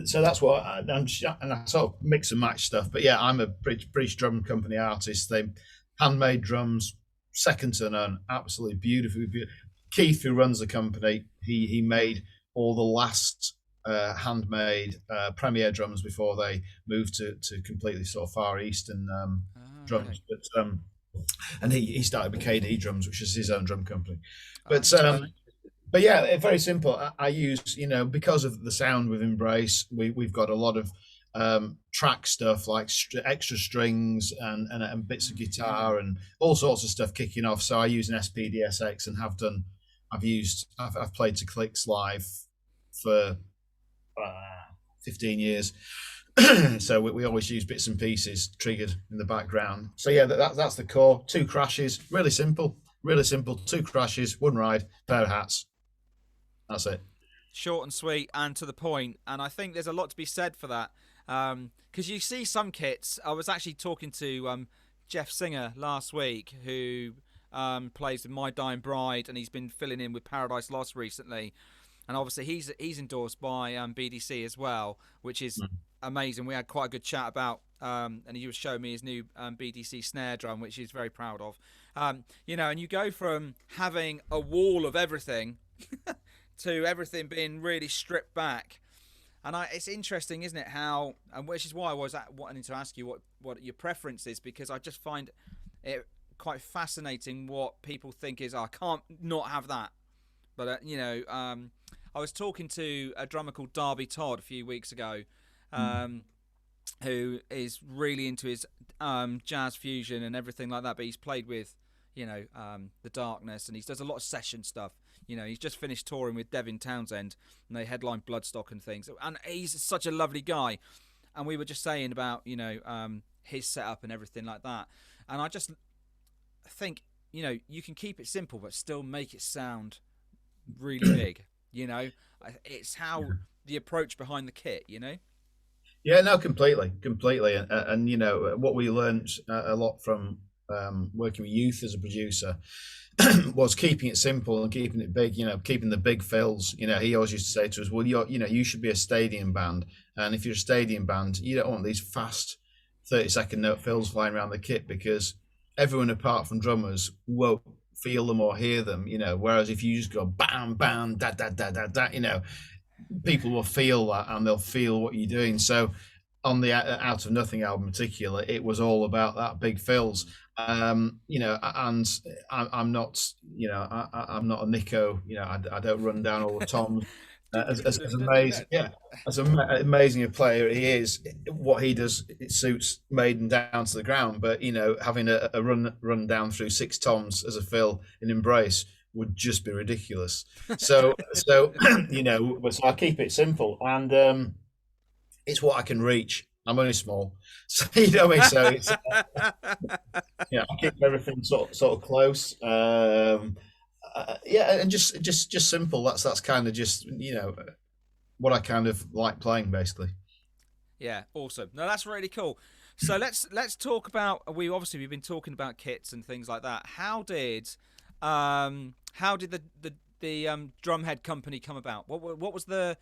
so that's what and I sort of mix and match stuff. But yeah, I'm a British Drum Company artist. They handmade drums, second to none, absolutely beautiful. Keith, who runs the company, he made all the last handmade Premier drums before they moved to completely sort of Far Eastern drums. But and he started with KD Drums, which is his own drum company. But yeah, very simple. I use, because of the sound with Embrace, we've got a lot of track stuff like extra strings and bits of guitar and all sorts of stuff kicking off. So I use an SPDSX and have done. I've played to Clicks live for 15 years. So we always use bits and pieces triggered in the background. So yeah, that's the core. 2 crashes, really simple. 2 crashes, 1 ride, pair of hats. That's it.
Short and sweet and to the point. And I think there's a lot to be said for that. Because you see some kits. I was actually talking to Jeff Singer last week, who plays with My Dying Bride, and he's been filling in with Paradise Lost recently. And obviously he's endorsed by BDC as well, which is amazing. We had quite a good chat about, and he was showing me his new BDC snare drum, which he's very proud of. And you go from having a wall of everything to everything being really stripped back. And it's interesting, isn't it, how, and which is why I was wanting to ask you what your preference is, because I just find it quite fascinating what people think is, I can't not have that. But, I was talking to a drummer called Darby Todd a few weeks ago, who is really into his jazz fusion and everything like that. But he's played with, The Darkness, and he does a lot of session stuff. He's just finished touring with Devin Townsend, and they headline Bloodstock and things. And he's such a lovely guy. And we were just saying about, his setup and everything like that. And I just think, you can keep it simple, but still make it sound really big. It's how the approach behind the kit.
Yeah, no, completely, and what we learned a lot from working with youth as a producer was keeping it simple and keeping it big. Keeping the big fills. He always used to say to us, "Well, you should be a stadium band, and if you're a stadium band, you don't want these fast 30-second note fills flying around the kit because everyone apart from drummers won't feel them or hear them, whereas if you just go bam bam da da da da da, people will feel that and they'll feel what you're doing. So on the Out of Nothing album in particular, it was all about that big fills. And I'm not I'm not a Nico, I don't run down all the toms. As amazing a player he is, what he does, it suits Maiden down to the ground. But having a run down through 6 toms as a fill in Embrace would just be ridiculous. So I keep it simple, and it's what I can reach. I'm only small, so what I mean. So it's I keep everything sort of close. And just simple. That's kind of just what I kind of like playing, basically.
Yeah, awesome. No, that's really cool. So let's talk about. We've been talking about kits and things like that. How did the Drumhead company come about? What was the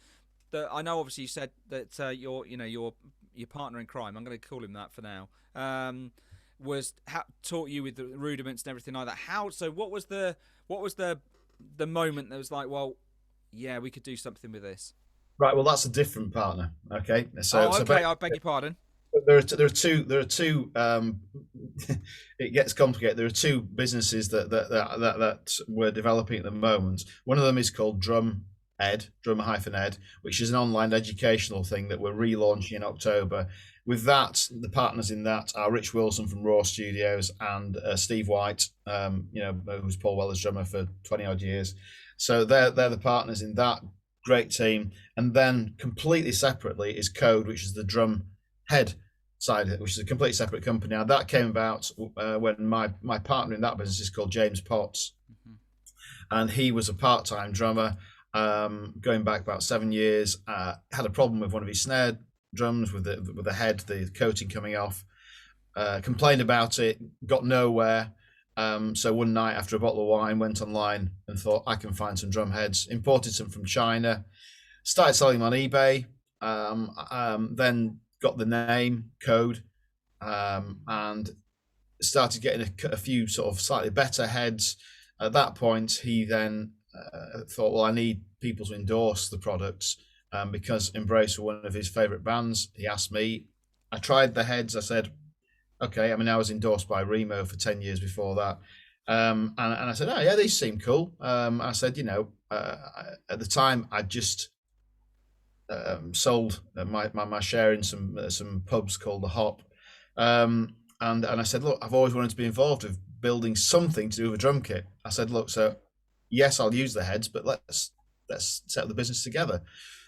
I know obviously you said that your partner in crime, I'm going to call him that for now, taught you with the rudiments and everything like that. So what was the moment that was like, well, yeah, we could do something with this?
Right. Well, that's a different partner. Okay.
Oh, okay. I beg your pardon.
There are two. It gets complicated. There are two businesses that we're developing at the moment. One of them is called Drum-Ed, which is an online educational thing that we're relaunching in October. With that, the partners in that are Rich Wilson from Raw Studios and Steve White, who's Paul Weller's drummer for 20 odd years. So they're the partners in that great team. And then completely separately is Code, which is the drum head side of it, which is a completely separate company. Now that came about when my partner in that business is called James Potts, and he was a part-time drummer going back about 7 years. Had a problem with one of his snare drums with the head, the coating coming off. Complained about it, got nowhere. So one night after a bottle of wine, went online and thought I can find some drum heads. Imported some from China, started selling them on eBay. Then got the name Code, and started getting a few sort of slightly better heads. At that point, he then thought, well, I need people to endorse the products, because Embrace were one of his favourite bands. He asked me. I tried the heads. I said, okay. I mean, I was endorsed by Remo for 10 years before that. And I said, oh, yeah, these seem cool. I said, at the time, I just sold my share in some pubs called the Hop, and I said, look, I've always wanted to be involved with building something to do with a drum kit. I said, look, so yes, I'll use the heads, but let's set up the business together.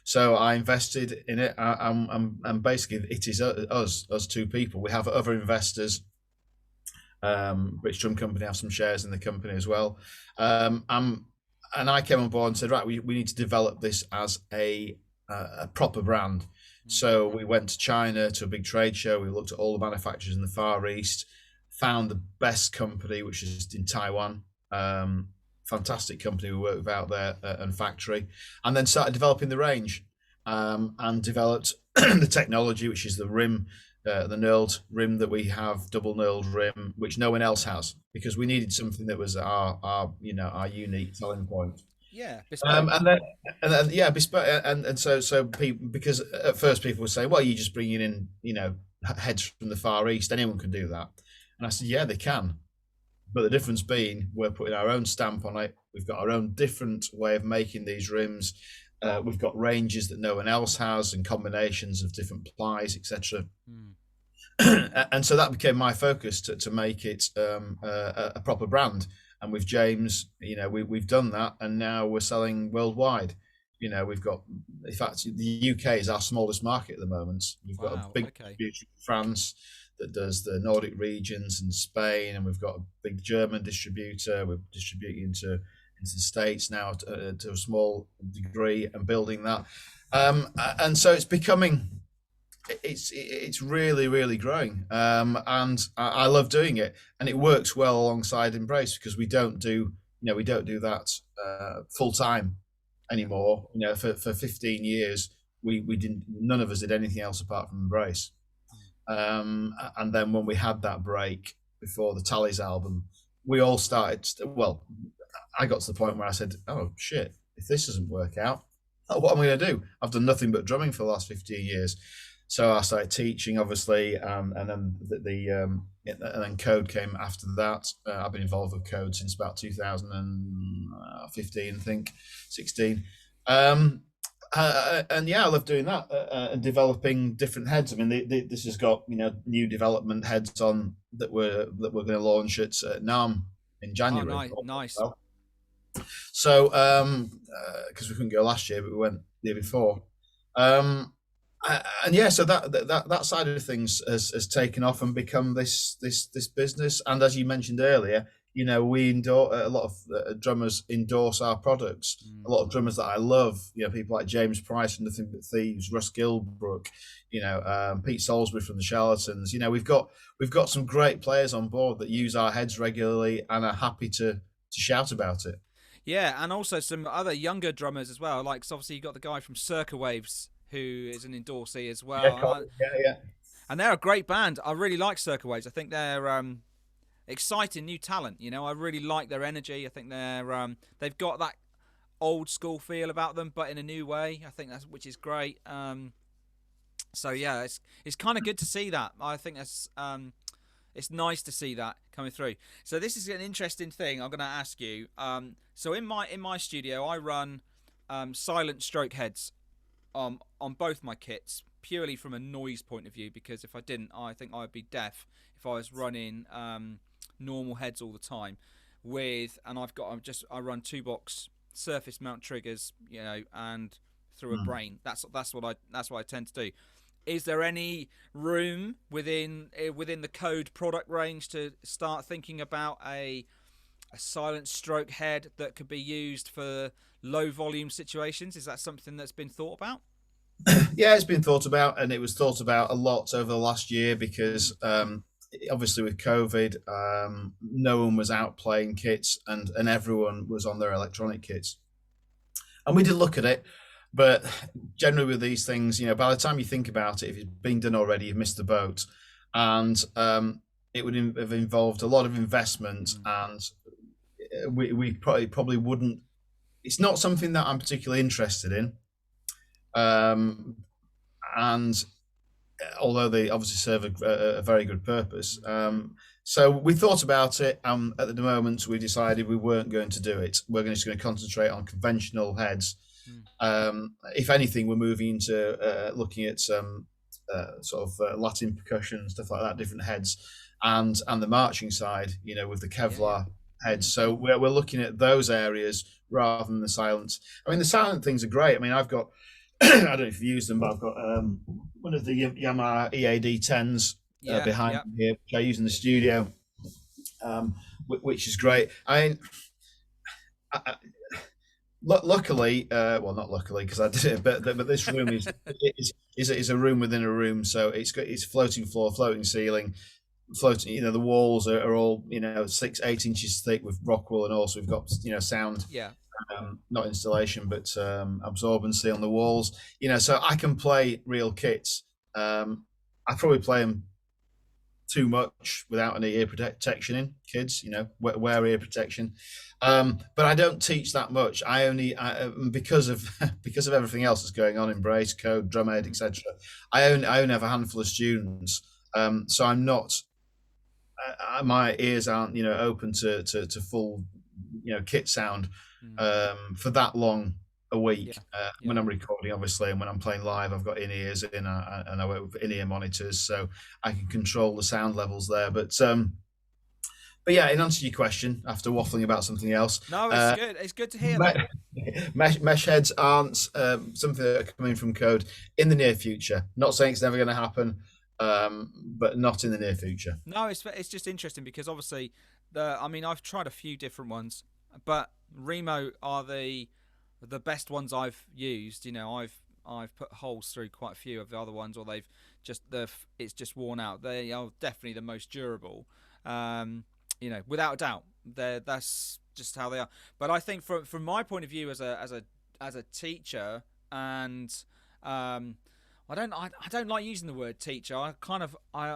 So I invested in it, and basically it is us two people. We have other investors. British Drum Company have some shares in the company as well. And I came on board and said, right, we need to develop this as a proper brand. So we went to China to a big trade show. We looked at all the manufacturers in the Far East, found the best company, which is in Taiwan. Fantastic company we work with out there, and factory, and then started developing the range, and developed the technology, which is the rim, the knurled rim that we have, double knurled rim, which no one else has, because we needed something that was our unique selling point.
Yeah, bespoke.
And then yeah, bespoke, and so people, because at first people were saying, well, you're just bringing in heads from the Far East, anyone can do that, and I said, yeah, they can, but the difference being we're putting our own stamp on it. We've got our own different way of making these rims. We've got ranges that no one else has, and combinations of different plies, etc. And so that became my focus to make it a proper brand. And with James, we've done that, and now we're selling worldwide. We've got, in fact, the UK is our smallest market at the moment. We've got a big distributor in France that does the Nordic regions and Spain, and we've got a big German distributor. We're distributing into the States now to a small degree, and building that. And so it's becoming, it's really, really growing, and I love doing it, and it works well alongside Embrace, because we don't do that full time anymore. For 15 years we didn't, none of us did anything else apart from Embrace. And then when we had that break before the Tallies album, we all started. Well, I got to the point where I said, "Oh shit! If this doesn't work out, what am I going to do? I've done nothing but drumming for the last 15 years." So I started teaching, obviously, and then and then Code came after that. I've been involved with Code since about 2015, I think, 16. And yeah, I love doing that, and developing different heads. I mean, this has got new development heads on that we're going to launch at NAMM in January.
Oh, nice.
So, because we couldn't go last year, but we went the year before. And yeah, so that side of things has taken off and become this business. And as you mentioned earlier, we endorse, a lot of drummers endorse our products. A lot of drummers that I love, people like James Price from Nothing But Thieves, Russ Gilbrook, Pete Salisbury from the Charlatans. We've got some great players on board that use our heads regularly and are happy to shout about it.
Yeah, and also some other younger drummers as well. Like, so obviously you got the guy from Circa Waves, who is an endorsee as well.
Yeah.
And they're a great band. I really like Circa Waves. I think they're exciting new talent. I really like their energy. I think they've got that old school feel about them, but in a new way. I think which is great. So yeah, it's kind of good to see that. I think that's it's nice to see that coming through. So this is an interesting thing I'm going to ask you. So in my studio, I run silent stroke heads on both my kits, purely from a noise point of view, because if I didn't, I think I'd be deaf if I was running normal heads all the time. And I run 2-box surface mount triggers, and through a brain. That's what I tend to do. Is there any room within the Code product range to start thinking about a silent stroke head that could be used for low volume situations? Is that something that's been thought about?
Yeah, it's been thought about, and it was thought about a lot over the last year because obviously with COVID, no one was out playing kits, and everyone was on their electronic kits. And we did look at it, but generally with these things, by the time you think about it, if it's been done already, you've missed the boat, and it would have involved a lot of investment, and we probably wouldn't. It's not something that I'm particularly interested in. And although they obviously serve a very good purpose, so we thought about it. At the moment, we decided we weren't going to do it. We're just going to concentrate on conventional heads. If anything, we're moving into looking at some sort of Latin percussion, stuff like that, different heads, and the marching side, with the Kevlar heads. So we're looking at those areas rather than the silent. I mean, the silent things are great. I mean, I've got I don't know if you've used them, but I've got one of the Yamaha EAD 10s behind me here, which I use in the studio, which is great. I mean, luckily, well, not luckily because I did it, but this room is a room within a room, so it's floating floor, floating ceiling, floating. The walls are all 6-8 inches thick with rock wool, and also we've got sound.
Yeah.
Not installation, but absorbency on the walls. So I can play real kits. I probably play them too much without any ear protection in. Kids, wear ear protection. But I don't teach that much. I only because of everything else that's going on in Brace, Code, Drumhead, etc. I only have a handful of students. So I'm not. My ears aren't open to full kit sound for that long a week. When I'm recording, obviously, and when I'm playing live, I've got in-ears in, and I work with in-ear monitors, so I can control the sound levels there. But yeah, in answer to your question, after waffling about something else,
no, it's good. It's good to hear that.
Mesh heads aren't something that are coming from Code in the near future. Not saying it's never going to happen, but not in the near future.
No, it's just interesting because obviously, I've tried a few different ones, but Remo are the best ones I've used. I've put holes through quite a few of the other ones, or it's just worn out. They are definitely the most durable, without a doubt. That's just how they are. But I think from my point of view as a teacher, and I don't like using the word teacher. I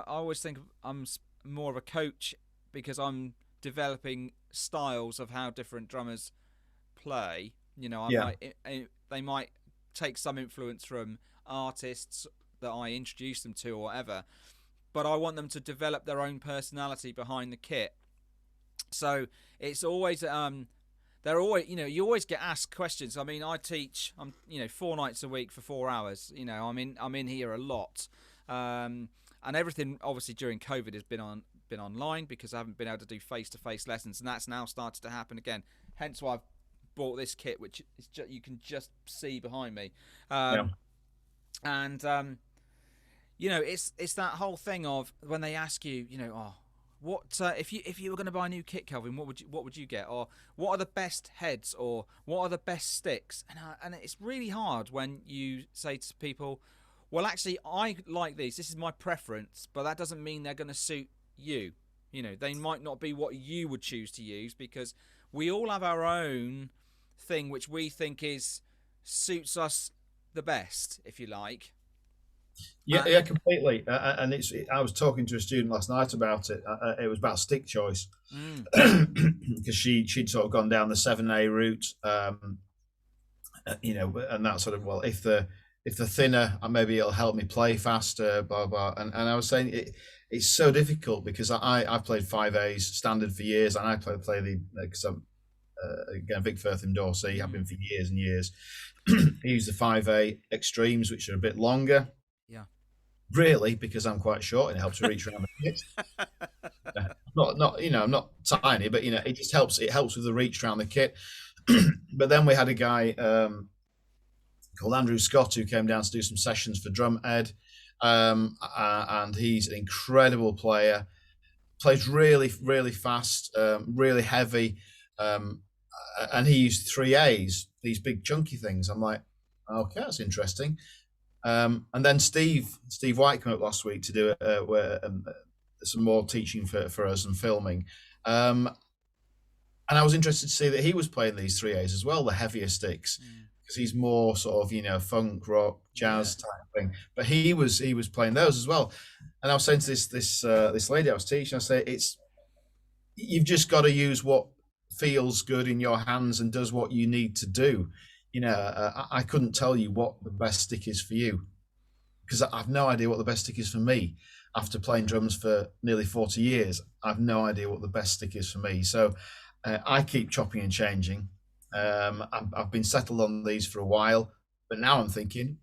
always think I'm more of a coach because I'm developing styles of how different drummers play. They might take some influence from artists that I introduce them to or whatever, but I want them to develop their own personality behind the kit. So it's always they're always you always get asked questions. I mean, I teach 4 nights a week for 4 hours. I'm in here a lot, and everything obviously during COVID has been online because I haven't been able to do face-to-face lessons, and that's now started to happen again. Hence why I've bought this kit, which is you can just see behind me. And it's that whole thing of when they ask you, what if you were going to buy a new kit, Kelvin, what would you get, or what are the best heads, or what are the best sticks? And it's really hard when you say to people, well, actually, I like these. This is my preference, but that doesn't mean they're going to suit you. They might not be what you would choose to use, because we all have our own thing which we think suits us the best, if you like.
Yeah, completely. And I was talking to a student last night about it. It was about stick choice because she'd sort of gone down the 7A route, and that sort of, well, if the thinner, maybe it'll help me play faster, blah blah. And I was saying it's so difficult because I've played 5As standard for years, and I play the because I'm again Vic Firth endorsee. I've been for years and years. I use the 5A extremes, which are a bit longer.
Yeah.
Really, because I'm quite short and it helps me reach around the kit. Not I'm not tiny, but it just helps. It helps with the reach around the kit. But then we had a guy called Andrew Scott who came down to do some sessions for Drum Ed, and he's an incredible player. Plays really, really fast, really heavy, and he used 3As, these big chunky things. I'm like, okay, that's interesting. And then Steve White came up last week to do some more teaching for us and filming. And I was interested to see that he was playing these 3As as well, the heavier sticks, because he's more sort of funk, rock, jazz type thing. But he was playing those as well. And I was saying to this lady I was teaching, I say, you've just got to use what feels good in your hands and does what you need to do. I couldn't tell you what the best stick is for you, because I've no idea what the best stick is for me. After playing drums for nearly 40 years, I've no idea what the best stick is for me. So I keep chopping and changing. I've been settled on these for a while, but now I'm thinking,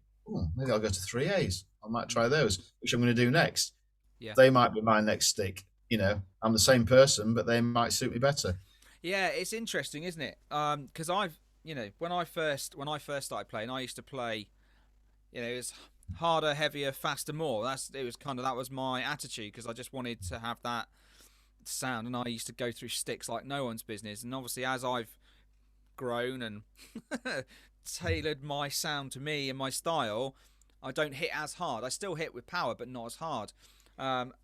maybe I'll go to 3As. I might try those, which I'm going to do next.
Yeah.
They might be my next stick. I'm the same person, but they might suit me better.
Yeah, it's interesting, isn't it? Because I've when I first started playing, I used to play, it was harder, heavier, faster, more. That was my attitude, because I just wanted to have that sound, and I used to go through sticks like no one's business. And obviously, as I've grown and tailored my sound to me and my style, I don't hit as hard. I still hit with power, but not as hard. And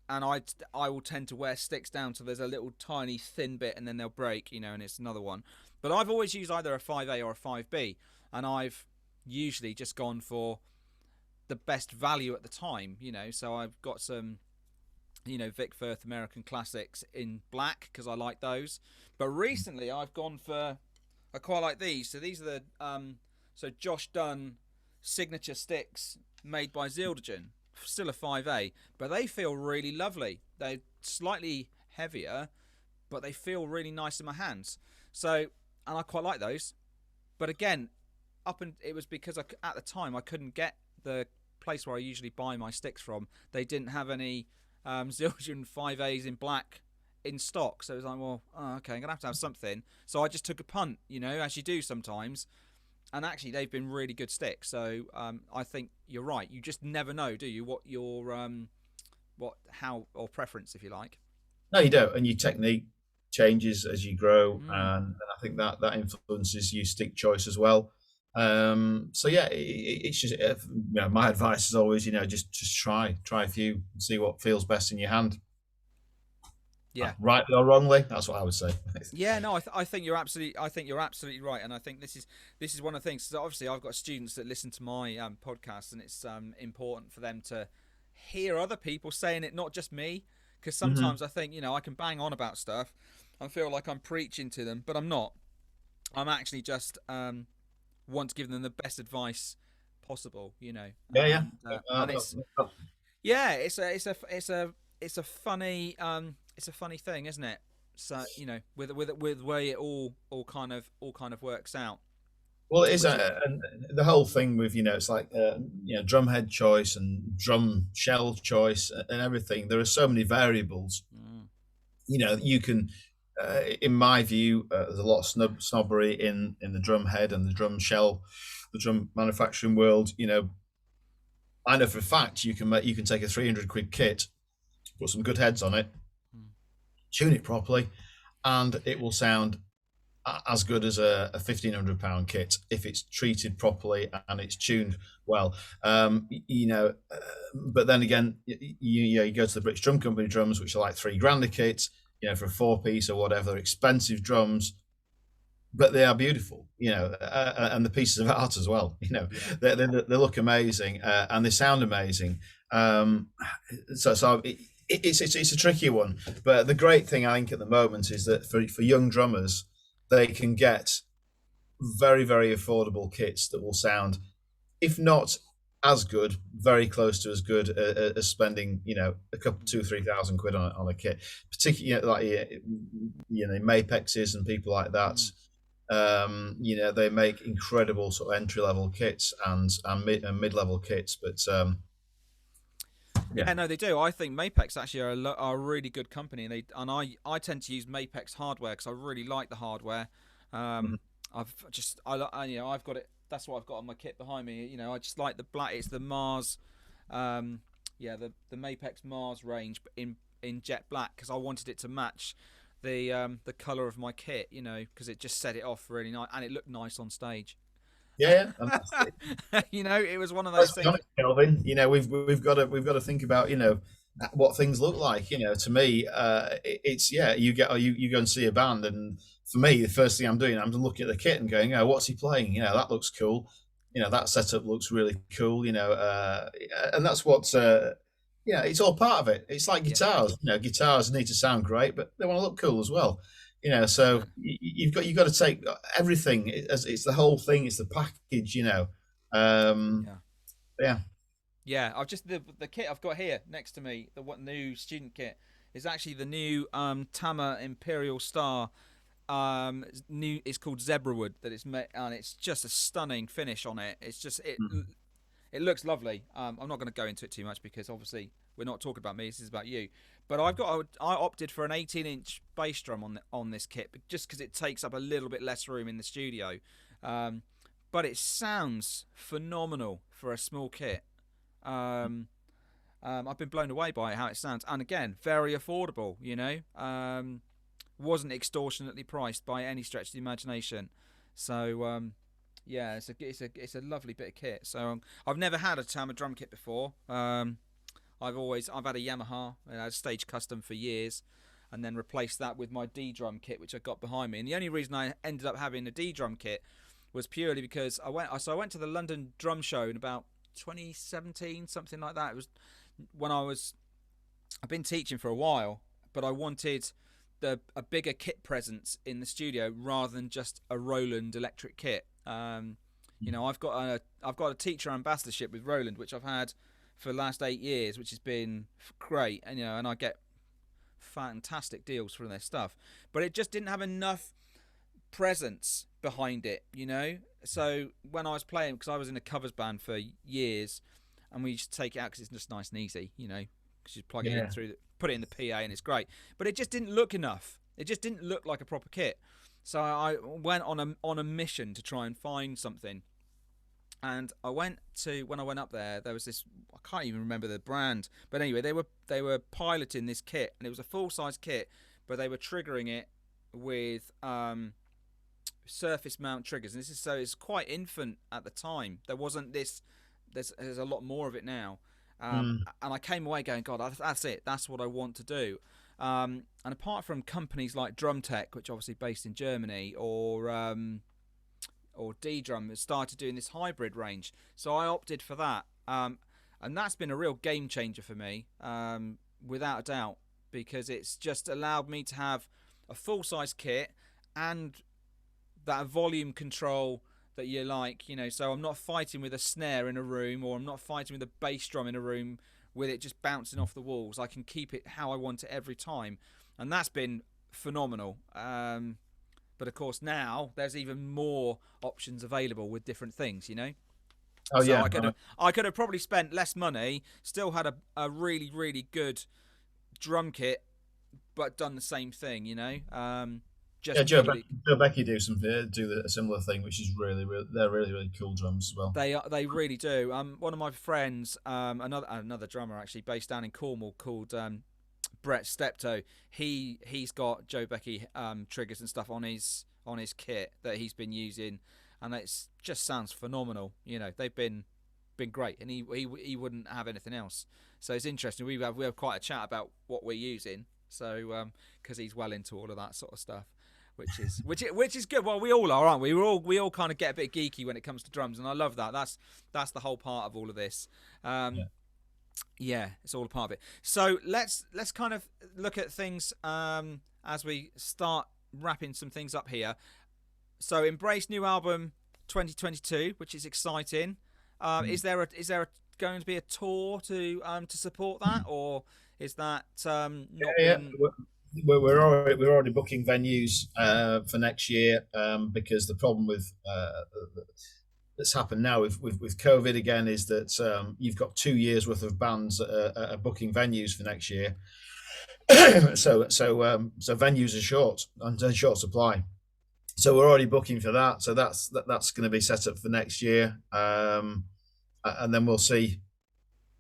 I will tend to wear sticks down so there's a little tiny thin bit, and then they'll break, and it's another one. But I've always used either a 5A or a 5B, and I've usually just gone for the best value at the time, So I've got some, Vic Firth American Classics in black because I like those. But recently I quite like these. So these are the Josh Dunn signature sticks made by Zildjian. Still a 5A, but they feel really lovely. They're slightly heavier, but they feel really nice in my hands. So, and I quite like those. But again, it was because at the time I couldn't get the place where I usually buy my sticks from. They didn't have any Zildjian 5As in black in stock. So it was like, well, okay, I'm gonna have to have something. So I just took a punt, as you do sometimes. And actually, they've been really good sticks. So I think you're right. You just never know, do you? What your preference, if you like.
No, you don't. And your technique changes as you grow, and I think that influences your stick choice as well. So yeah, it's just my advice is always just try a few and see what feels best in your hand.
Yeah,
right or wrongly, that's what I would say.
Yeah, no, I think you're absolutely right, and I think this is one of the things. So obviously, I've got students that listen to my podcast, and it's important for them to hear other people saying it, not just me. Because sometimes I think I can bang on about stuff, I feel like I'm preaching to them, but I'm not. I'm actually just want to give them the best advice possible.
Yeah.
And it's a funny thing, isn't it? So with the way it all kind of works out.
Well, it is, and the whole thing with it's like drum head choice and drum shell choice and everything. There are so many variables. You can, in my view, there's a lot of snobbery in the drum head and the drum shell, the drum manufacturing world. I know for a fact you can take a 300 quid kit, put some good heads on it, tune it properly, and it will sound as good as a £1,500 kit if it's treated properly and it's tuned well. But then again, you go to the British Drum Company drums, which are like £3,000 a kit, for a 4-piece or whatever, expensive drums, but they are beautiful, and the pieces of art as well. They look amazing and they sound amazing. So it's a tricky one, but the great thing I think at the moment is that for young drummers, they can get very, very affordable kits that will sound, if not as good, very close to as good as spending, a couple,
Mm.
2, 3 thousand quid on a kit, particularly like Mapexes and people like that.
Mm.
They make incredible sort of entry level kits and mid level kits, but yeah.
Yeah, no, they do. I think Mapex actually are a really good company, and I tend to use Mapex hardware because I really like the hardware.
Mhm.
Um, I've got it. That's what I've got on my kit behind me. I just like the black. It's the Mars, um, yeah, the Mapex Mars range, but in jet black because I wanted it to match the color of my kit. Because it just set it off really nice and it looked nice on stage.
Yeah, and
It was one of those
let's be
things.
honest, Kelvin. We've got to think about what things look like. To me, it's yeah. You go and see a band, and for me, the first thing I'm doing, I'm looking at the kit and going, oh, what's he playing? That looks cool. That setup looks really cool. And that's what. It's all part of it. It's like
Yeah,
guitars. Guitars need to sound great, but they want to look cool as well. So
yeah,
you've got to take everything. It's the whole thing. It's the package. Um,
yeah.
yeah.
Yeah, I've just the kit I've got here next to me, the what new student kit is actually the new Tama Imperial Star. It's called Zebrawood that it's met, and it's just a stunning finish on it. It's just it looks lovely. I'm not going to go into it too much because obviously we're not talking about me. This is about you. But I opted for an 18-inch bass drum on this kit just because it takes up a little bit less room in the studio. Um, but it sounds phenomenal for a small kit. Um, I've been blown away by how it sounds, and again, very affordable. Wasn't extortionately priced by any stretch of the imagination. So yeah, it's a lovely bit of kit. So I've never had a Tama drum kit before. I've had a Yamaha and I had a Stage Custom for years, and then replaced that with my D drum kit, which I got behind me. And the only reason I ended up having a D drum kit was purely because I went to the London Drum Show in about 2017, something like that. It was when I've been teaching for a while, but I wanted a bigger kit presence in the studio rather than just a Roland electric kit. I've got a teacher ambassadorship with Roland, which I've had for the last 8 years, which has been great, and I get fantastic deals from their stuff. But it just didn't have enough presence behind it. So when I was playing, because I was in a covers band for years, and we used to take it out because it's just nice and easy, because you plug it in put it in the PA and it's great. But it just didn't look enough. It just didn't look like a proper kit. So I went on a mission to try and find something. And when I went up there was this, I can't even remember the brand, but anyway, they were piloting this kit, and it was a full size kit, but they were triggering it with surface mount triggers, and it's quite infant at the time. There wasn't this. There's a lot more of it now,
Mm.
and I came away going, God, that's it. That's what I want to do. And apart from companies like Drum Tech, which are obviously based in Germany, or D Drum, has started doing this hybrid range, so I opted for that, and that's been a real game changer for me, without a doubt, because it's just allowed me to have a full size kit and that volume control that you like, so I'm not fighting with a snare in a room, or I'm not fighting with a bass drum in a room with it just bouncing off the walls. I can keep it how I want it every time, and that's been phenomenal. But of course now there's even more options available with different things.
Oh
So
yeah.
I could have probably spent less money, still had a really really good drum kit, but done the same thing.
Yeah,
Just purely
Joe Becky do a similar thing, which is they're really really cool drums as well.
they really do. One of my friends, another drummer actually based down in Cornwall called Brett Steptoe. He's got Joe Becky triggers and stuff on his kit that he's been using, and it just sounds phenomenal. They've been great, and he wouldn't have anything else. So it's interesting. We have quite a chat about what we're using. So because he's well into all of that sort of stuff. Which is good. Well, we all are, aren't we? We all kind of get a bit geeky when it comes to drums, and I love that. That's the whole part of all of this.
Yeah.
Yeah, it's all a part of it. So let's kind of look at things as we start wrapping some things up here. So Embrace new album 2022, which is exciting. Going to be a tour to support that, or is that not
Yeah,
been?
we're already booking venues for next year, because the problem with that's happened now with COVID again is that you've got 2 years worth of bands that are booking venues for next year. So venues are short and in short supply. So we're already booking for that. So that's going to be set up for next year, and then we'll see.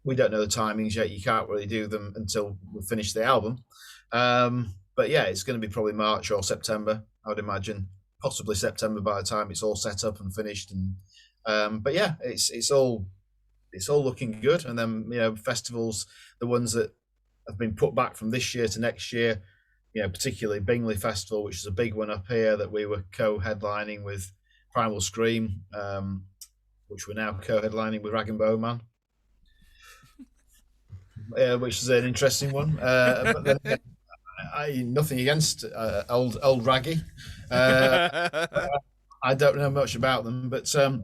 We don't know the timings yet. You can't really do them until we finish the album. But yeah, it's going to be probably March or September, I would imagine. Possibly September by the time it's all set up and finished. And but yeah, it's all looking good. And then festivals, the ones that have been put back from this year to next year, particularly Bingley Festival, which is a big one up here that we were co-headlining with Primal Scream, which we're now co-headlining with Rag and Bone Man, which is an interesting one. But then nothing against old Raggy. I don't know much about them, but so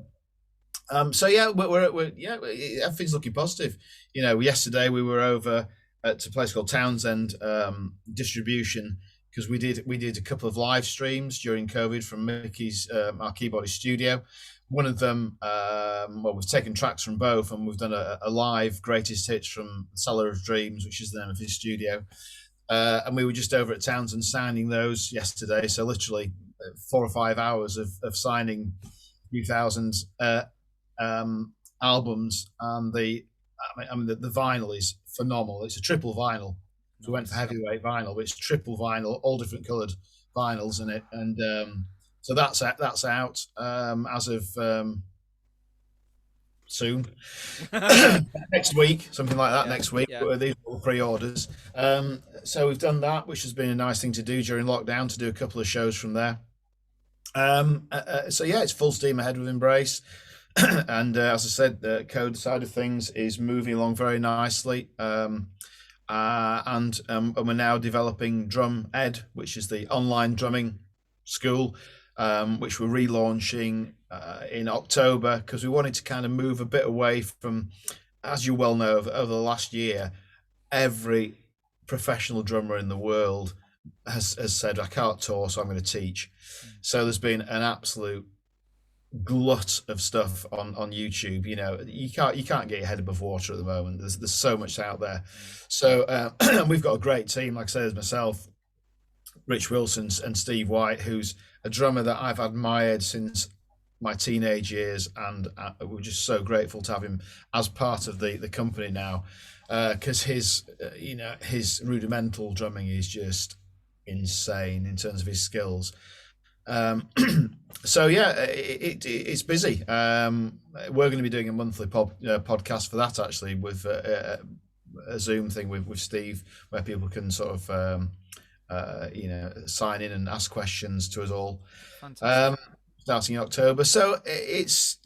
yeah, we're everything's looking positive. Yesterday we were over at a place called Townsend Distribution, because we did a couple of live streams during COVID from Mickey's our keyboardist studio. One of them, we've taken tracks from both, and we've done a live greatest hits from Cellar of Dreams, which is the name of his studio. And we were just over at Townsend signing those yesterday. So literally 4 or 5 hours of signing a few thousand albums, and the vinyl is phenomenal. It's a triple vinyl. So we went for heavyweight vinyl, but it's triple vinyl, all different coloured vinyls in it, and so that's out as of soon, next week, something like that. Yeah, next week. Yeah. These are pre-orders. So we've done that, which has been a nice thing to do during lockdown, to do a couple of shows from there. So yeah, it's full steam ahead with Embrace. And as I said, the code side of things is moving along very nicely. And we're now developing Drum Ed, which is the online drumming school, which we're relaunching in October, because we wanted to kind of move a bit away from, as you well know, over the last year, every professional drummer in the world has said, I can't tour, so I'm going to teach. So there's been an absolute glut of stuff on YouTube. You can't get your head above water at the moment. There's so much out there. So we've got a great team, like I say, as myself, Rich Wilson and Steve White, who's a drummer that I've admired since my teenage years, and we're just so grateful to have him as part of the company now, because his rudimental drumming is just insane in terms of his skills. So yeah, it's busy. We're going to be doing a monthly podcast for that, actually, with a Zoom thing with Steve, where people can sort of sign in and ask questions to us all. Fantastic. Starting in October. So it's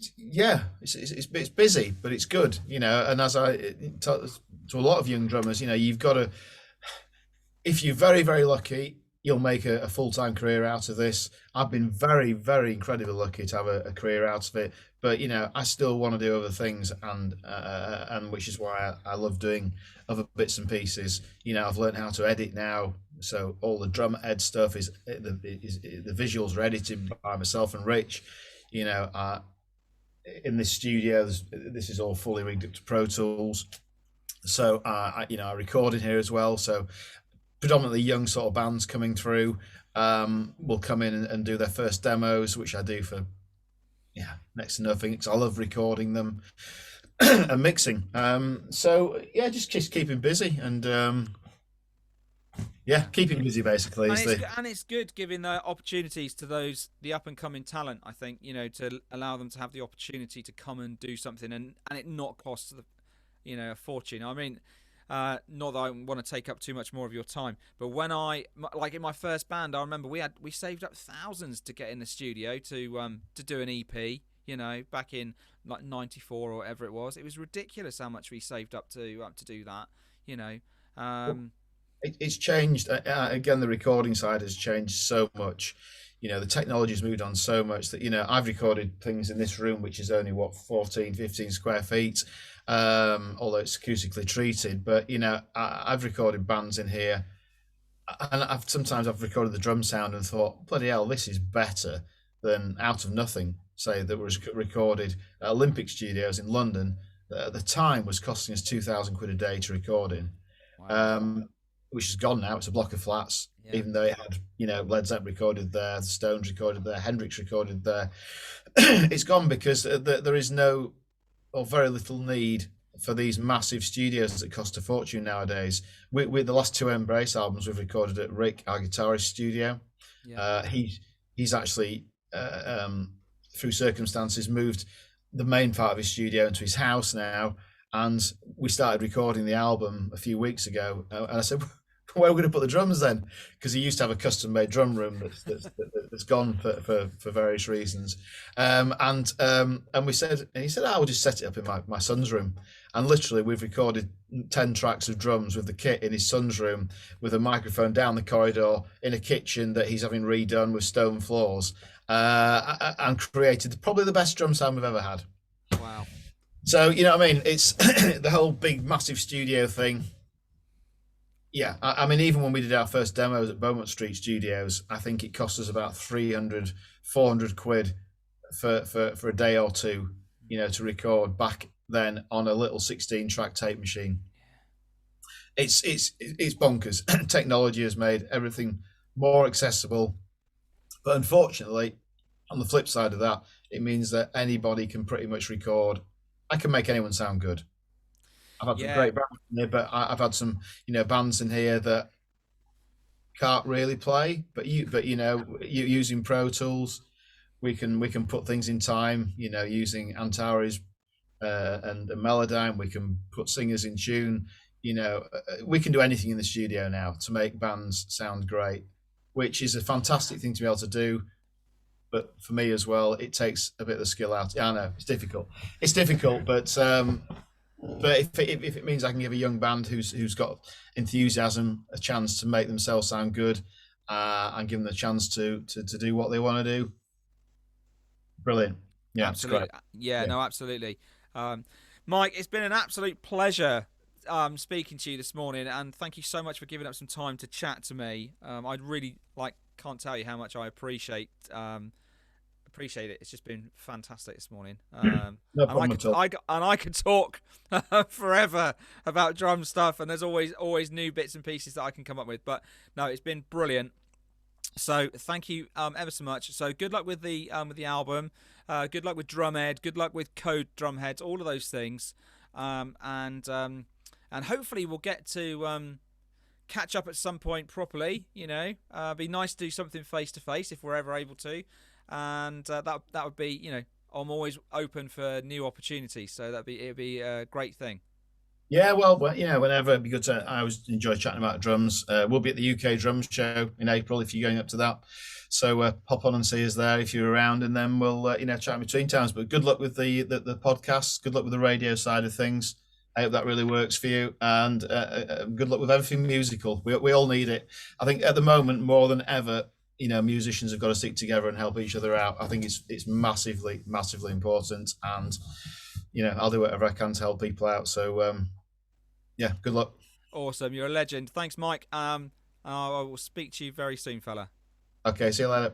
busy, but it's good, and as I to a lot of young drummers, you've got to, if you're very, very lucky, you'll make a full-time career out of this. I've been very, very incredibly lucky to have a career out of it, but I still want to do other things, and which is why I love doing other bits and pieces. I've learned how to edit now, so all the drum ed stuff is the visuals are edited by myself and Rich. In this studio, this is all fully rigged up to Pro Tools, so I record in here as well. So predominantly young sort of bands coming through will come in and do their first demos, which I do for next to nothing, because I love recording them and mixing. So yeah, just keeping busy, and keeping busy basically.
And it's good giving the opportunities to the up and coming talent, I think, to allow them to have the opportunity to come and do something, and it not cost a fortune. I mean, not that I want to take up too much more of your time, but when in my first band, I remember we saved up thousands to get in the studio to do an EP, back in like '94 or whatever it was. It was ridiculous how much we saved up to do that,
It's changed. Again, the recording side has changed so much. The technology's moved on so much that, I've recorded things in this room, which is only, what, 14, 15 square feet, although it's acoustically treated. But, I've recorded bands in here, and sometimes I've recorded the drum sound and thought, bloody hell, this is better than Out of Nothing, say, that was recorded at Olympic Studios in London. At the time was costing us £2,000 a day to record in.
Wow.
Um, which is gone now. It's a block of flats,
Yeah.
even though it had, Led Zeppelin recorded there, the Stones recorded there, Hendrix recorded there. It's gone because there is no or very little need for these massive studios that cost a fortune nowadays. With the last two Embrace albums, we've recorded at Rick, our guitarist, studio.
Yeah.
He's actually, through circumstances, moved the main part of his studio into his house now, and we started recording the album a few weeks ago. And I said, where are we going to put the drums then? Because he used to have a custom-made drum room that's gone for various reasons. And we said, and he said, "I will just set it up in my son's room." And literally, we've recorded 10 tracks of drums with the kit in his son's room, with a microphone down the corridor in a kitchen that he's having redone with stone floors, and created probably the best drum sound we've ever had.
Wow.
So, you know what I mean? It's the whole big, massive studio thing. Yeah, I mean, even when we did our first demos at Beaumont Street Studios, I think it cost us about 300, 400 quid for a day or two, to record back then on a little 16-track tape machine. It's bonkers. Technology has made everything more accessible, but unfortunately, on the flip side of that, it means that anybody can pretty much record. I can make anyone sound good. I've had some great bands in here, but I've had some, bands in here that can't really play. But using Pro Tools, we can put things in time. Using Antares and Melodyne, we can put singers in tune. We can do anything in the studio now to make bands sound great, which is a fantastic thing to be able to do. But for me as well, it takes a bit of the skill out. Yeah, I know it's difficult. It's difficult, but if it means I can give a young band who's got enthusiasm a chance to make themselves sound good, and give them the chance to do what they want to do, brilliant. Yeah,
absolutely.
It's great.
Yeah, no, absolutely. Mike, it's been an absolute pleasure speaking to you this morning, and thank you so much for giving up some time to chat to me. I'd really can't tell you how much I appreciate it. It's just been fantastic this morning.
No problem at all.
I could talk forever about drum stuff, and there's always new bits and pieces that I can come up with. But no, it's been brilliant. So thank you ever so much. So good luck with the album. Good luck with Drumhead. Good luck with Code Drumheads. All of those things. And hopefully we'll get to catch up at some point properly. Be nice to do something face to face if we're ever able to. And that would be, I'm always open for new opportunities. So it'd be a great thing.
Yeah, well, whenever it'd be good to. I always enjoy chatting about drums. We'll be at the UK Drums Show in April if you're going up to that. So pop on and see us there if you're around, and then we'll chat in between times. But good luck with the podcast. Good luck with the radio side of things. I hope that really works for you, and good luck with everything musical. We all need it. I think at the moment more than ever, musicians have got to stick together and help each other out. I think it's massively important, and I'll do whatever I can to help people out. So yeah, good luck.
Awesome, you're a legend. Thanks, Mike. I will speak to you very soon, fella.
Okay, see you later.